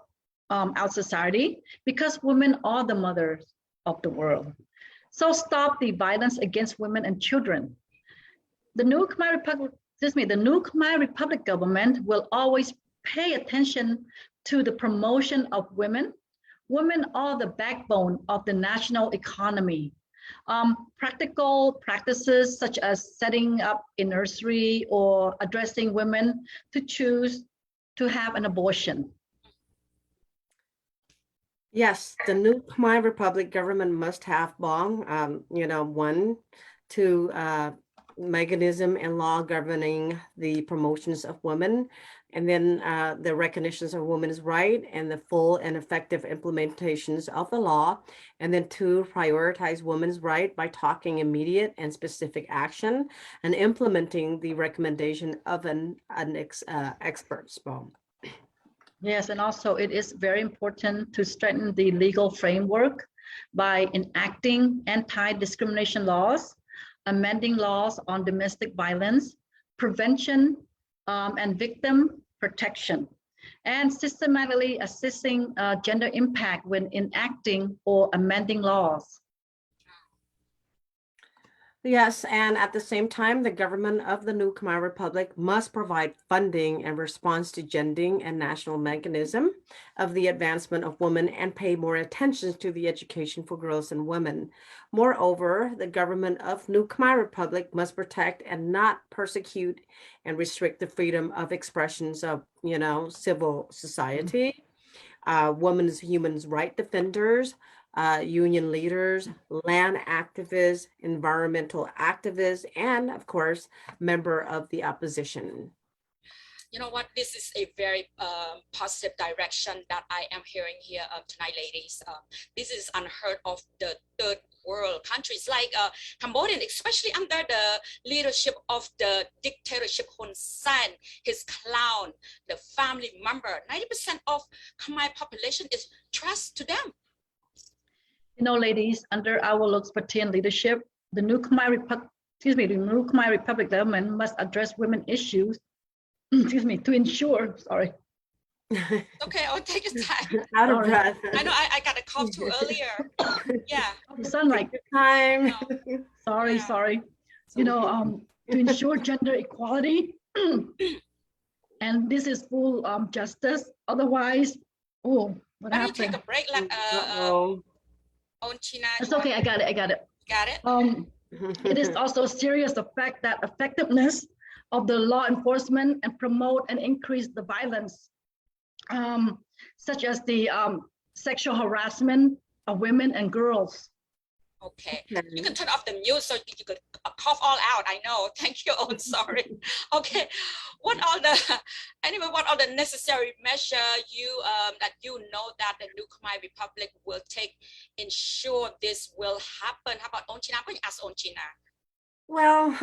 our society, because women are the mothers of the world. So stop the violence against women and children. The new Khmer Republic government will always pay attention to the promotion of women. Women are the backbone of the national economy. Practical practices such as setting up a nursery or addressing women to choose to have an abortion. Yes, the new Khmer Republic government must have mechanism and law governing the promotions of women, and then the recognitions of women's right and the full and effective implementations of the law, and then 2, prioritize women's right by taking immediate and specific action and implementing the recommendation of an expert. Yes, and also it is very important to strengthen the legal framework by enacting anti-discrimination laws, amending laws on domestic violence, prevention, and victim protection, and systematically assessing gender impact when enacting or amending laws. Yes, and at the same time, the government of the new Khmer Republic must provide funding in response to gendering and national mechanism of the advancement of women and pay more attention to the education for girls and women. Moreover, the government of new Khmer Republic must protect and not persecute and restrict the freedom of expressions of, civil society, women's human rights defenders, union leaders, land activists, environmental activists, and of course, member of the opposition. You know what? This is a very positive direction that I am hearing here tonight, ladies. This is unheard of the third world countries like Cambodia, especially under the leadership of the dictatorship Hun Sen, his clown, the family member. 90% of Khmer population is trust to them. Ladies, under our Lux Patin leadership, the new Khmer Republic government must address women issues, to ensure, Okay, I'll take your time. Out of breath. I know I got a cough too earlier. Yeah. You sound like time. Sorry. To ensure gender equality, and this is full justice. Otherwise, Oh, what Why don't you take happened? a break, like Uh-oh. on China? It's okay. I got it. Got it? It is also serious the fact that effectiveness of the law enforcement and promote and increase the violence, such as the sexual harassment of women and girls. Okay. You can turn off the mute so you could cough all out. I know. Thank you. Oh, sorry. Okay. What are the necessary measure you that you know that the new Khmer Republic will take ensure this will happen? How about on China? Ask on China. Well,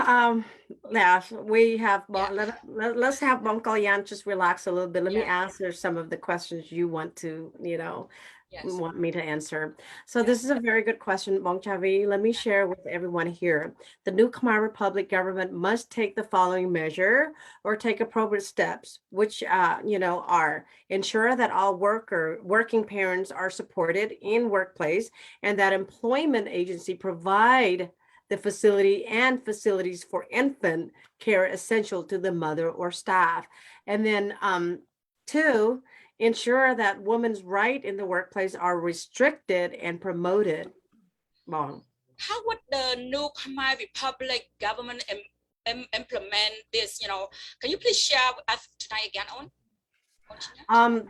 yeah, we have, let's have Bong Kalyan just relax a little bit. Let me answer some of the questions you want to, want me to answer. So this is a very good question, Bong Chavi. Let me share with everyone here. The new Khmer Republic government must take the following measure or take appropriate steps, which, are ensure that all working parents are supported in workplace and that employment agency provide the facility and facilities for infant care essential to the mother or staff. And then 2, ensure that women's rights in the workplace are restricted and promoted. Bong. How would the new Khmer Republic government implement this? Can you please share with us tonight again on?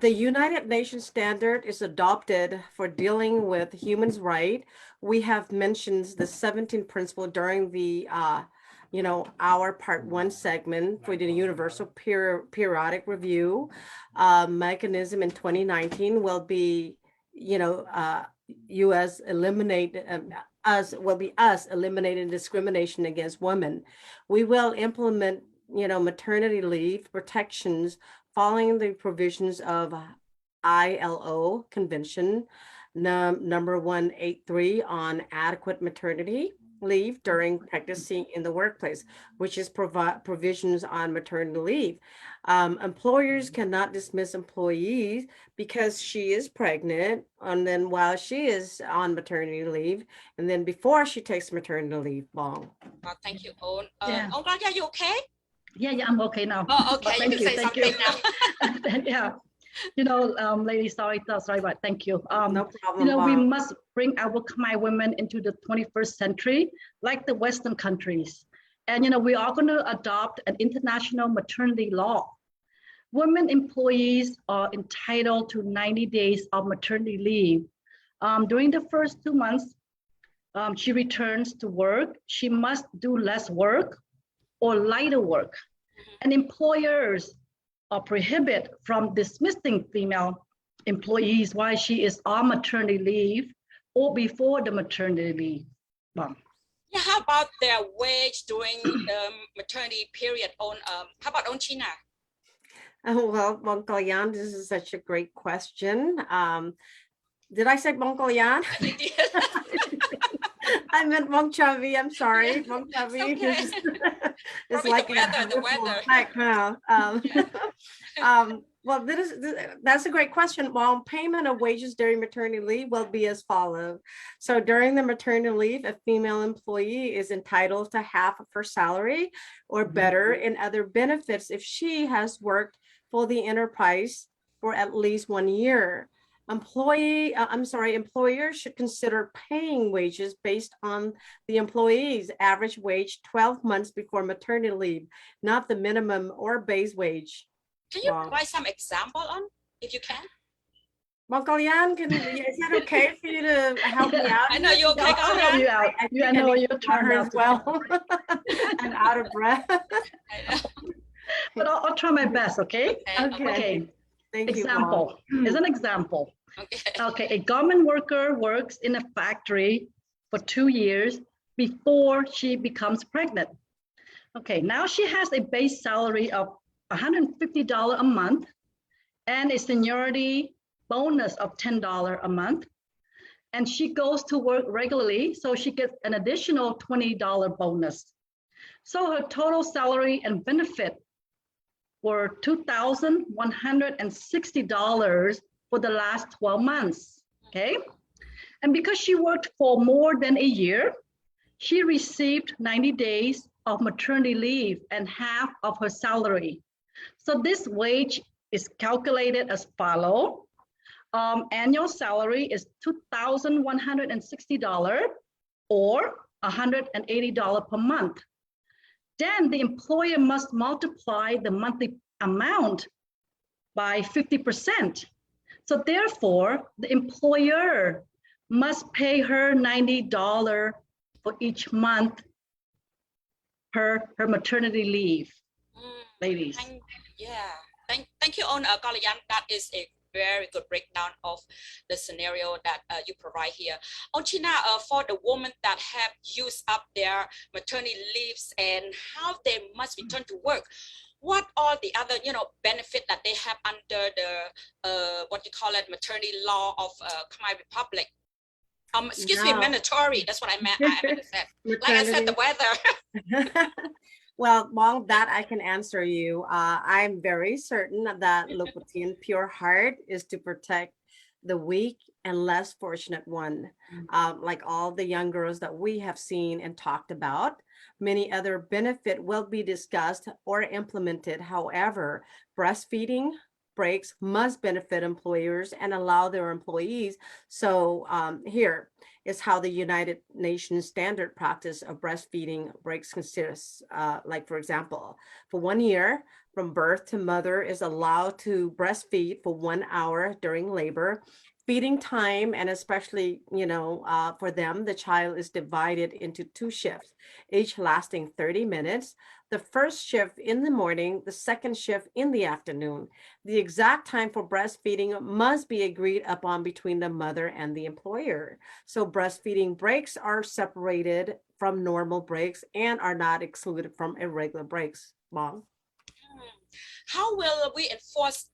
The United Nations standard is adopted for dealing with human rights. We have mentioned the 17th principle during the, our part 1 segment for the Universal Periodic Review mechanism in 2019 will be, U.S. eliminating discrimination against women. We will implement, maternity leave protections following the provisions of ILO Convention number 183 on adequate maternity leave during pregnancy in the workplace, which is provisions on maternity leave. Employers cannot dismiss employees because she is pregnant, and then while she is on maternity leave, and then before she takes maternity leave. Bong. Well, thank you, Oon. Are you okay? Yeah, I'm okay now. Oh, okay. You can say something now. Yeah. Lady, sorry, but thank you. No problem. We must bring our Khmer women into the 21st century, like the Western countries. And, we are going to adopt an international maternity law. Women employees are entitled to 90 days of maternity leave. During the first 2 months, she returns to work. She must do less work or lighter work. And employers are prohibited from dismissing female employees while she is on maternity leave or before the maternity leave. Yeah, how about their wage during the maternity period how about on China? Well, Bong Kalyan, this is such a great question. Did I say Bong Kalyan? You did. I meant Bong Chavi. I'm sorry, Bong Chavi. It's like the weather. Effect, huh? Well, that's a great question. Well, payment of wages during maternity leave will be as follows. So during the maternity leave, a female employee is entitled to half of her salary or better in other benefits if she has worked for the enterprise for at least 1 year. Employers should consider paying wages based on the employee's average wage 12 months before maternity leave, not the minimum or base wage. Can you provide some example if you can? Bong Kalyan, is that okay for you to help me out? I know you're okay. I'll help you out. I know your turn as well. And out of breath. But I'll try my best, okay? Okay. Thank example. As an example. Okay, a government worker works in a factory for 2 years before she becomes pregnant. Okay, now she has a base salary of $150 a month and a seniority bonus of $10 a month. And she goes to work regularly, so she gets an additional $20 bonus. So her total salary and benefit were $2,160 for the last 12 months, okay? And because she worked for more than a year, she received 90 days of maternity leave and half of her salary. So this wage is calculated as follows. Annual salary is $2,160 or $180 per month. Then the employer must multiply the monthly amount by 50%. So therefore, the employer must pay her $90 for each month her maternity leave. Ladies. Thank you, Kalayan. That is a very good breakdown of the scenario that you provide here. China, for the women that have used up their maternity leaves and how they must return to work, what are the other, benefit that they have under the what you call it, maternity law of Khmer Republic? Excuse me, mandatory. That's what I meant. I meant to say. Like I said, the weather. Well, Mong, that I can answer you. I'm very certain that Luputian Pure Heart is to protect the weak and less fortunate one. Like all the young girls that we have seen and talked about, many other benefit will be discussed or implemented. However, breastfeeding breaks must benefit employers and allow their employees. So here is how the United Nations standard practice of breastfeeding breaks consists. Like, for example, for 1 year, from birth to mother is allowed to breastfeed for 1 hour during labor. Feeding time, and especially, for them, the child is divided into 2 shifts, each lasting 30 minutes. The first shift in the morning, the second shift in the afternoon. The exact time for breastfeeding must be agreed upon between the mother and the employer. So breastfeeding breaks are separated from normal breaks and are not excluded from irregular breaks. Mom? How will we enforce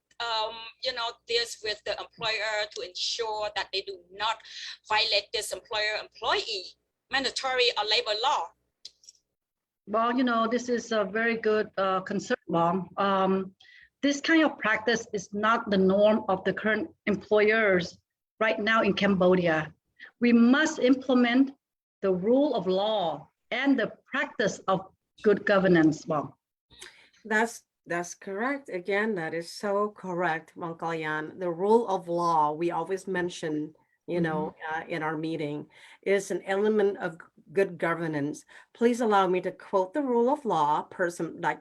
this with the employer to ensure that they do not violate this employer-employee mandatory or labor law? Well, this is a very good concern, Mom. This kind of practice is not the norm of the current employers right now in Cambodia. We must implement the rule of law and the practice of good governance, Mom. That's correct. Again, that is so correct, Mongkalian. The rule of law, we always mention, in our meeting, is an element of good governance. Please allow me to quote the rule of law, person like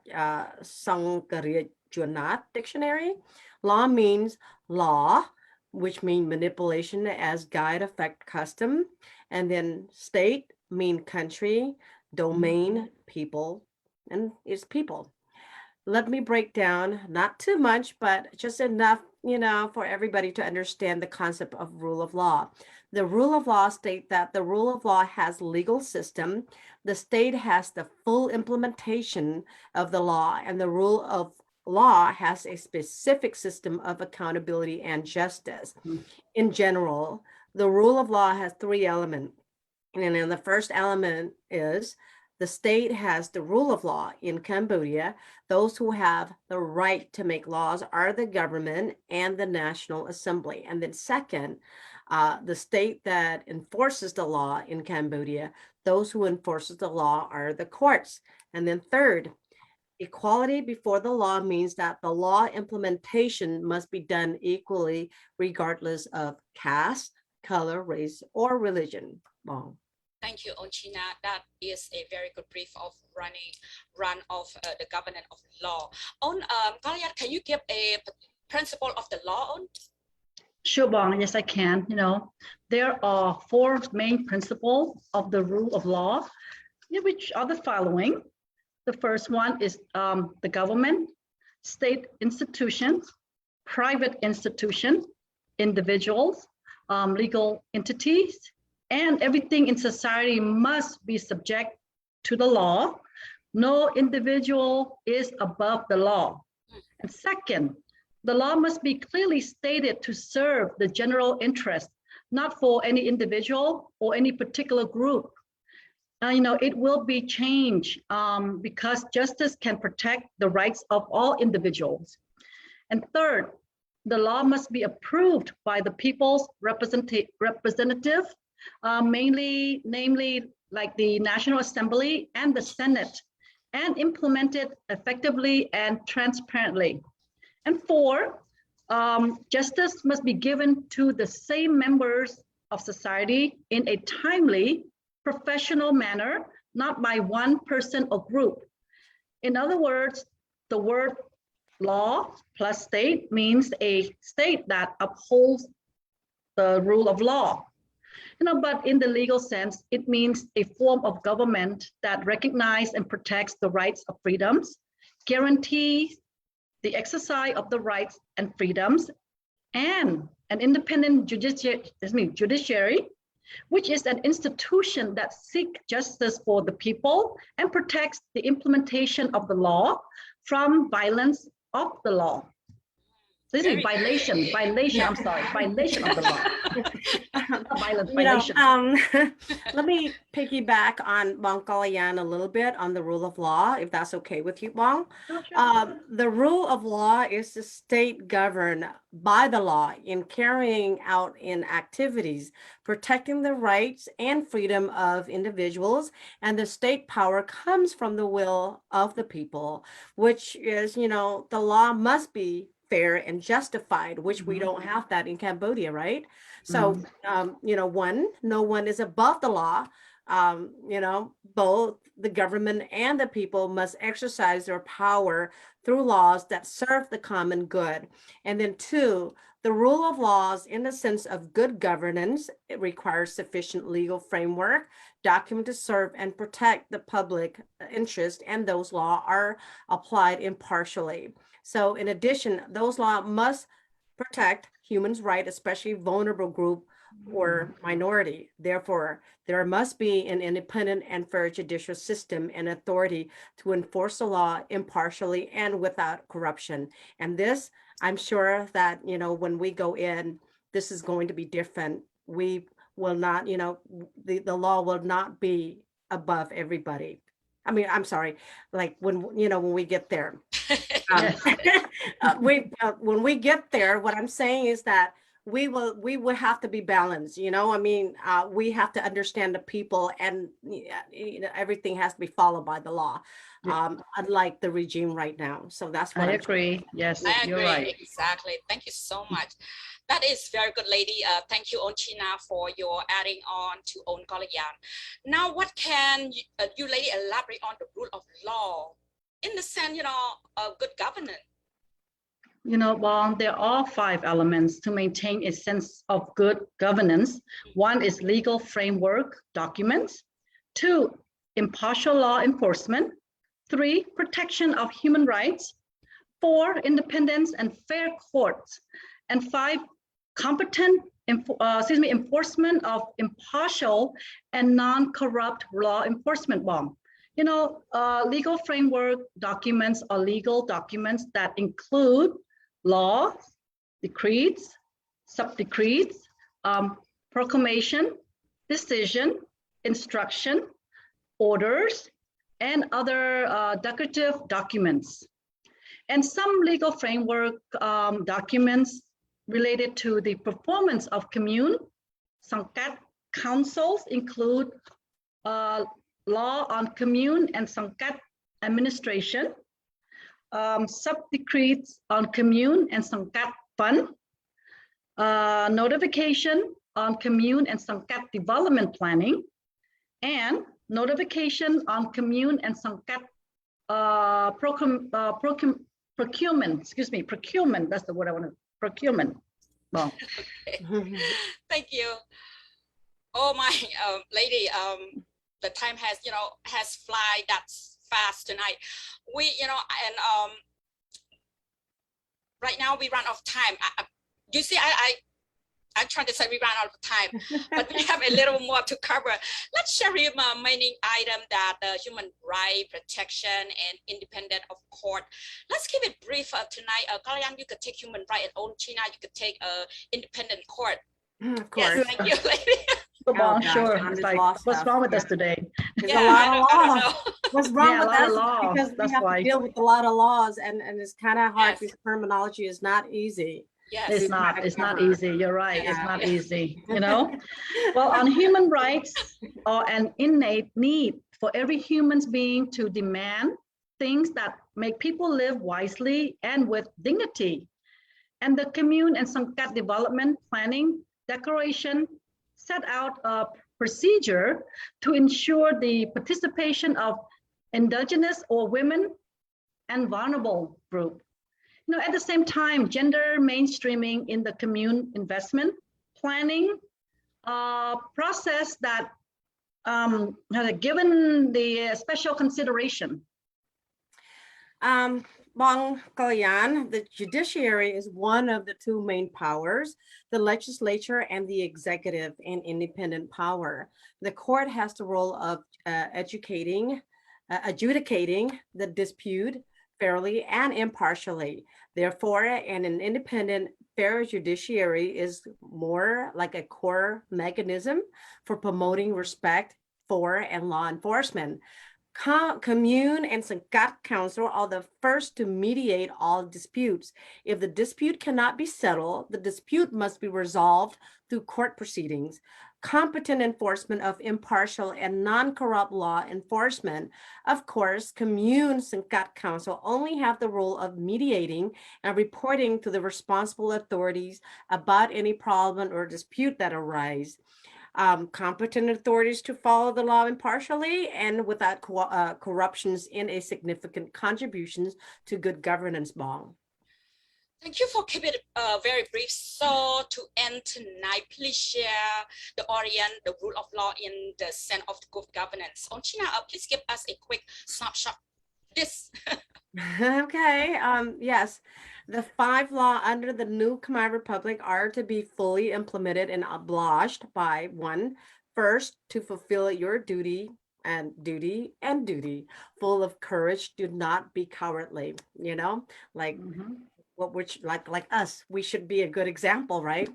Sangkarit Junat dictionary. Law means law, which means manipulation as guide, effect, custom. And then state mean country, domain, people, and it's people. Let me break down, not too much, but just enough, for everybody to understand the concept of rule of law. The rule of law states that the rule of law has legal system. The state has the full implementation of the law, and the rule of law has a specific system of accountability and justice. In general, the rule of law has 3 elements. And then the first element is the state has the rule of law in Cambodia. Those who have the right to make laws are the government and the National Assembly. And then second, the state that enforces the law in Cambodia, those who enforces the law are the courts. And then third, equality before the law means that the law implementation must be done equally regardless of caste, color, race, or religion. Wow. Thank you, Onchina. That is a very good brief of run of the governance of law. Kalian, can you give a principle of the law on? Sure, Bong. Yes, I can. There are 4 main principles of the rule of law, which are the following. The first one is the government, state institutions, private institutions, individuals, legal entities, and everything in society must be subject to the law. No individual is above the law. And second, the law must be clearly stated to serve the general interest, not for any individual or any particular group. It will be changed because justice can protect the rights of all individuals. And third, the law must be approved by the people's representative, namely like the National Assembly and the Senate, and implemented effectively and transparently. And 4, Justice must be given to the same members of society in a timely, professional manner, not by one person or group. In other words, the word law plus state means a state that upholds the rule of law. But in the legal sense, it means a form of government that recognizes and protects the rights of freedoms, guarantees the exercise of the rights and freedoms, and an independent judiciary, which is an institution that seeks justice for the people and protects the implementation of the law from violence of the law. This is violation of the law. Violation. Let me piggyback on Bong Kalayan a little bit on the rule of law, if that's okay with you, Bong. The rule of law is the state governed by the law in carrying out in activities, protecting the rights and freedom of individuals, and the state power comes from the will of the people, which is, the law must be fair and justified, which we don't have that in Cambodia, right? So, no one is above the law. Both the government and the people must exercise their power through laws that serve the common good. And then 2, the rule of laws in the sense of good governance, it requires sufficient legal framework, document to serve and protect the public interest, and those laws are applied impartially. So in addition, those laws must protect human rights, especially vulnerable group or minority. Therefore, there must be an independent and fair judicial system and authority to enforce the law impartially and without corruption. And this, I'm sure that, when we go in, this is going to be different. We will not, the law will not be above everybody. I mean, I'm sorry, like when we get there. When we get there, what I'm saying is that we will have to be balanced. We have to understand the people, and everything has to be followed by the law, unlike the regime right now. So that's what I agree. Yes, you're right. Exactly. Thank you so much. That is very good, lady. Thank you, On China, for your adding on to On Kalayan. Now, what can you lady elaborate on the rule of law in the sense, of good governance? Well, there are 5 elements to maintain a sense of good governance. 1 is legal framework documents. 2, impartial law enforcement. 3, protection of human rights. 4, independence and fair courts. And 5, competent enforcement of impartial and non-corrupt law enforcement. Legal framework documents are legal documents that include laws, decrees, sub-decrees, proclamation, decision, instruction, orders, and other decorative documents. And some legal framework documents related to the performance of commune, Sangkat councils include law on commune and Sangkat administration, sub-decrees on commune and Sangkat fund, notification on commune and Sangkat development planning, and notification on commune and Sangkat procurement, that's the word I want to, procurement. Well. Thank you. Oh my lady, the time has fly that's fast tonight. We right now we run out of time. You see, I'm trying to say we ran out of time, but we have a little more to cover. Let's share the remaining item that human right protection and independent of court. Let's keep it brief tonight. Kalayan, you could take human right, and On China, you could take independent court. Of course. Yes, thank you, lady. Sure. It's like, what's wrong with us today? There's a lot of laws. What's wrong with us? Because we have to deal with a lot of laws, and it's kind of hard because terminology is not easy. Yes. It's not easy. You're right. Yeah. It's not easy, Well, on human rights are an innate need for every human being to demand things that make people live wisely and with dignity. And the Commune and Sangkat Development Planning Declaration set out a procedure to ensure the participation of indigenous or women and vulnerable group. At the same time, gender mainstreaming in the commune investment planning process that has given the special consideration. Bong Kalyan, the judiciary is one of the two main powers, the legislature and the executive and independent power. The court has the role of adjudicating the dispute fairly and impartially. Therefore, an independent, fair judiciary is more like a core mechanism for promoting respect for and law enforcement. Commune and Sangkat Council are the first to mediate all disputes. If the dispute cannot be settled, the dispute must be resolved through court proceedings. Competent enforcement of impartial and non-corrupt law enforcement. Of course, Commune Sangkat Council only have the role of mediating and reporting to the responsible authorities about any problem or dispute that arise. Competent authorities to follow the law impartially and without corruptions in a significant contributions to good governance. Bong. Thank you for keeping it very brief. So to end tonight, please share the orient, the rule of law in the sense of good governance. China, please give us a quick snapshot. This. Okay. Yes. The 5 laws under the new Khmer Republic are to be fully implemented and obliged by 1. First, to fulfill your duty, full of courage. Do not be cowardly. Like like us, we should be a good example, right?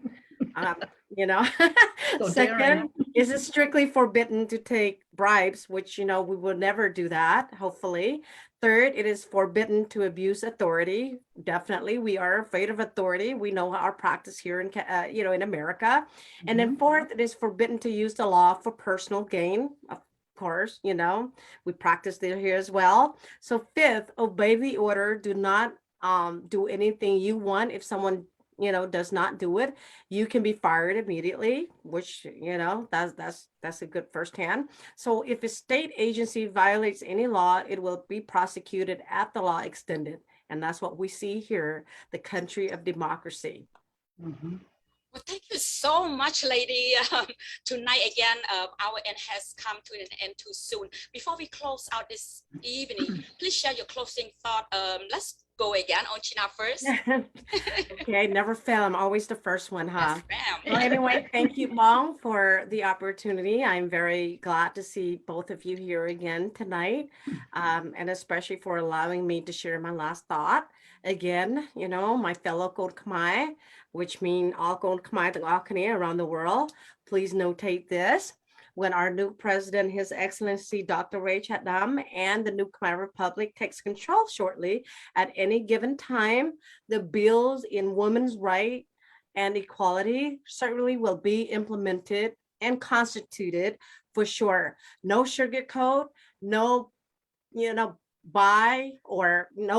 So Second, is it strictly forbidden to take bribes, which we will never do that, hopefully. Third, it is forbidden to abuse authority. Definitely, we are afraid of authority. We know our practice here in in America. And then fourth, it is forbidden to use the law for personal gain. Of course, we practice it here as well. So fifth, obey the order. Do not do anything you want. If someone does not do it, you can be fired immediately, which that's a good firsthand. So if a state agency violates any law, it will be prosecuted at the law extended, and that's what we see here, the country of democracy. Well, thank you so much, lady. Tonight again, our end has come to an end too soon. Before we close out this evening, please share your closing thought. Let's go again on China first. Okay, never fail. I'm always the first one, huh? Yes, Well, anyway, thank you, Bong, for the opportunity. I'm very glad to see both of you here again tonight, and especially for allowing me to share my last thought. Again, my fellow Code Khmer, which mean all Code Khmer around the world, please notate this. When our new president, His Excellency Dr. Ray Chatham, and the new Khmer Republic takes control shortly, at any given time, the bills in women's rights and equality certainly will be implemented and constituted for sure. No sugarcoat, no, no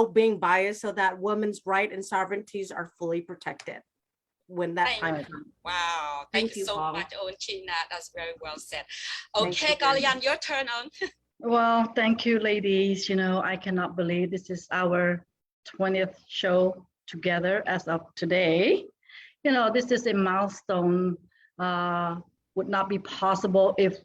being biased, so that women's rights and sovereignties are fully protected when that time comes. Wow, thank you so much, China. That's very well said. Okay, Thank you. Kalyan, your turn on. Well, thank you, ladies. I cannot believe this is our 20th show together as of today. This is a milestone. Would not be possible if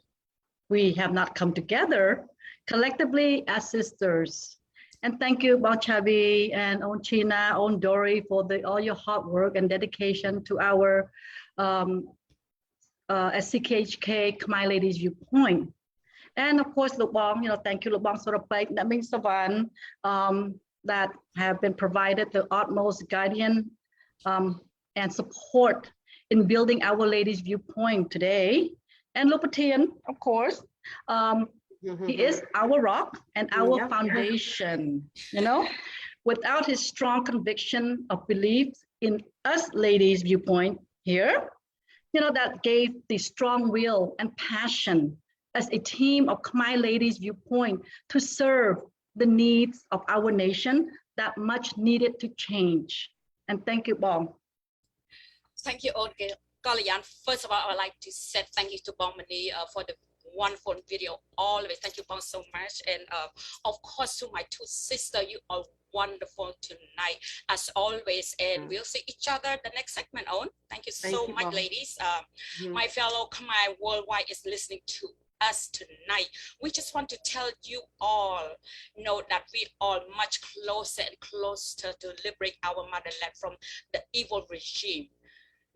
we have not come together collectively as sisters. And thank you, Bong Chavi and On China, On Dory, for all your hard work and dedication to our SCKHK Khmer Ladies Viewpoint. And of course, Lubong, thank you, Lubong Sorapek, that means Savan, that have been provided the utmost guardian and support in building our Ladies Viewpoint today. And Lupatian, of course, he is our rock and our foundation, Without his strong conviction of belief in us Ladies Viewpoint here, that gave the strong will and passion as a team of Khmer Ladies Viewpoint to serve the needs of our nation that much needed to change. And thank you, Bong. Thank you, Olga Galayan. First of all, I would like to say thank you to Bong Mani for the wonderful video. Always thank you, Bong, so much. And of course, to my two sisters, you are wonderful tonight, as always. And we'll see each other the next segment on. Thank you so much, Bong. ladies. My fellow Khmer worldwide is listening to us tonight. We just want to tell you all, know that we are much closer and closer to liberate our motherland from the evil regime.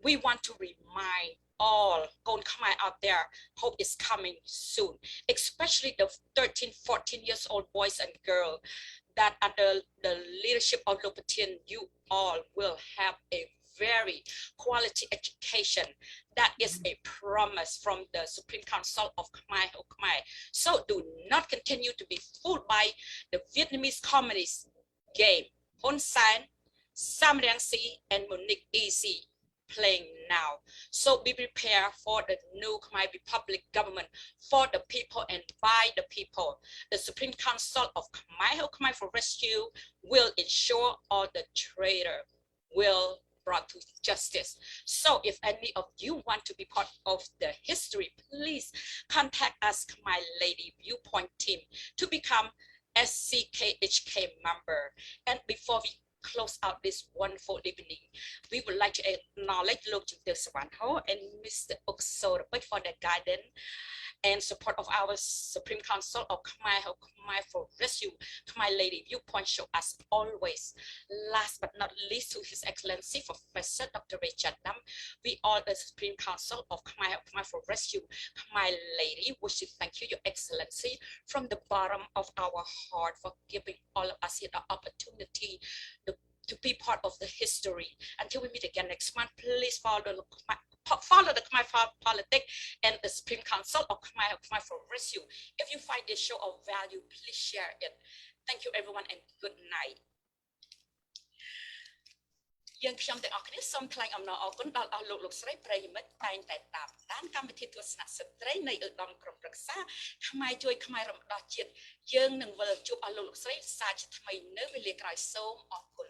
We want to remind all Gon Khmer out there, hope is coming soon, especially the 13, 14 years old boys and girls that under the leadership of Lopatin, you all will have a very quality education. That is a promise from the Supreme Council of Khmer. So do not continue to be fooled by the Vietnamese communist game. Hun San, Sam Rang Si, and Monique Easy playing now. So be prepared for the new Khmer Republic government for the people and by the people. The Supreme Council of Khmer for Rescue will ensure all the traitor will brought to justice. So if any of you want to be part of the history, please contact us, my lady Viewpoint team, to become SCKHK member. And before we close out this wonderful evening, we would like to acknowledge Lok Jung Sawanho and Mr. Ukso for the guidance and support of our Supreme Council of Khmer for Rescue. Khmer Lady Viewpoint show as always. Last but not least, to His Excellency Professor Dr. Richard Dam, we all the Supreme Council of Khmer for Rescue. Khmer Lady, wish to thank you, Your Excellency, from the bottom of our heart for giving all of us here the opportunity to be part of the history. Until we meet again next month, please follow the Khmer politics and the Supreme Council of Khmer for Rescue. If you find this show of value, please share it. Thank you, everyone, and good night. យើងខ្ញុំទាំងអស់គ្នាសូមថ្លែងអំណរអគុណដល់អស់លោកស្រីប្រិយមិត្តតែងតែតាមដានកម្មវិធីទស្សនៈស្ត្រីនៃឧត្តមក្រុមប្រឹក្សាខ្មែរជួយខ្មែររំដោះជាតិយើងនឹងវិលជួបអស់លោកស្រីសាជាថ្មីនៅវេលាក្រោយសូមអរគុណ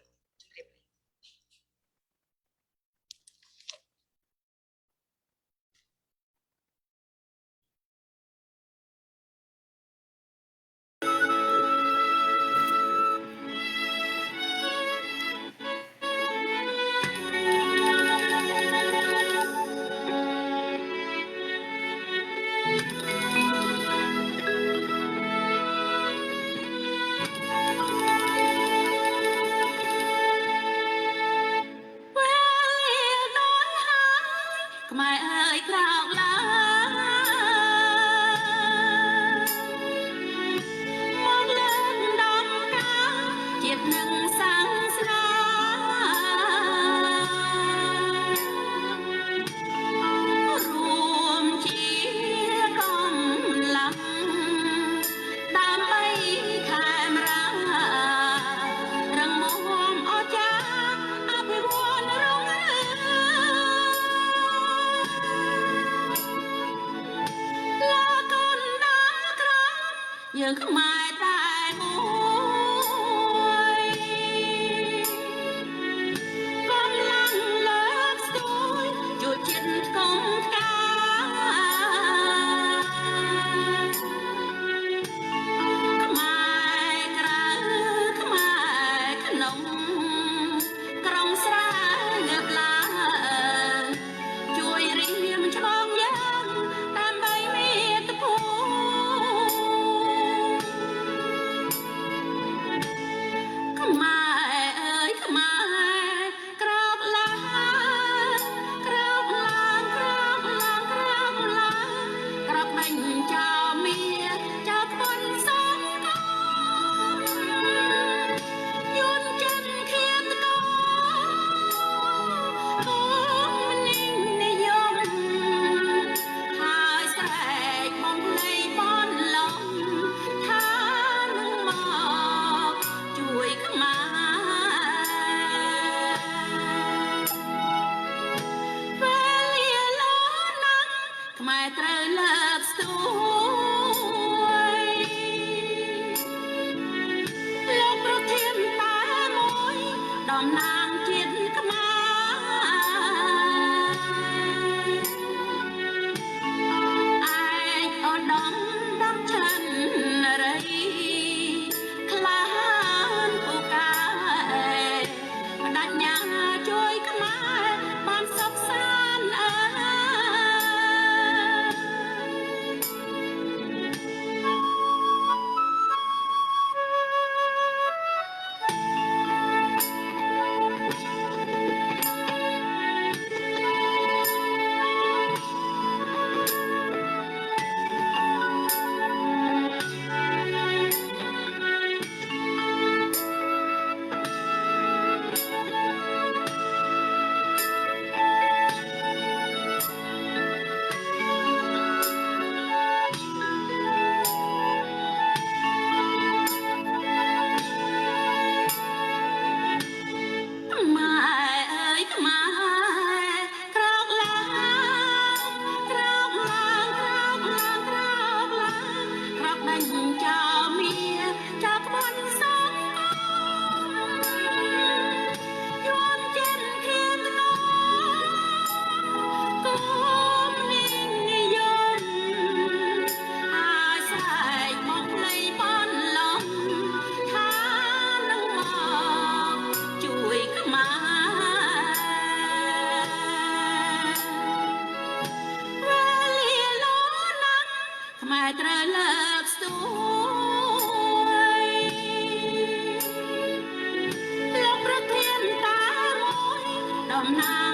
យើងខ្មែរតែមួយកំឡុងលើកស្ទួយជួយជាតិកុំផ្កាខ្មែរក្រៅខ្មែរក្នុងក្រុងស្រែងើបឡើងជួយរៀមឆ្លងយើងដើម្បីមាតុភូមិខ្មែរអើយខ្មែរក្រោកឡើងក្រោកឡើងក្រោកឡើងក្រោកឡើងក្រោកដេញចោលមាចោលខ្វាន់សងកូនយន់ចិនឃាតកោកូនមិននិយមហើយស្រែកបំភ្លៃបនឡំថានឹងមកជួយខ្មែរពេលលាលោណាស់ខ្មែរត្រូវលើកស្ទួយលោកប្រធានតែមួយតំណាងជាតិ ដំណើរ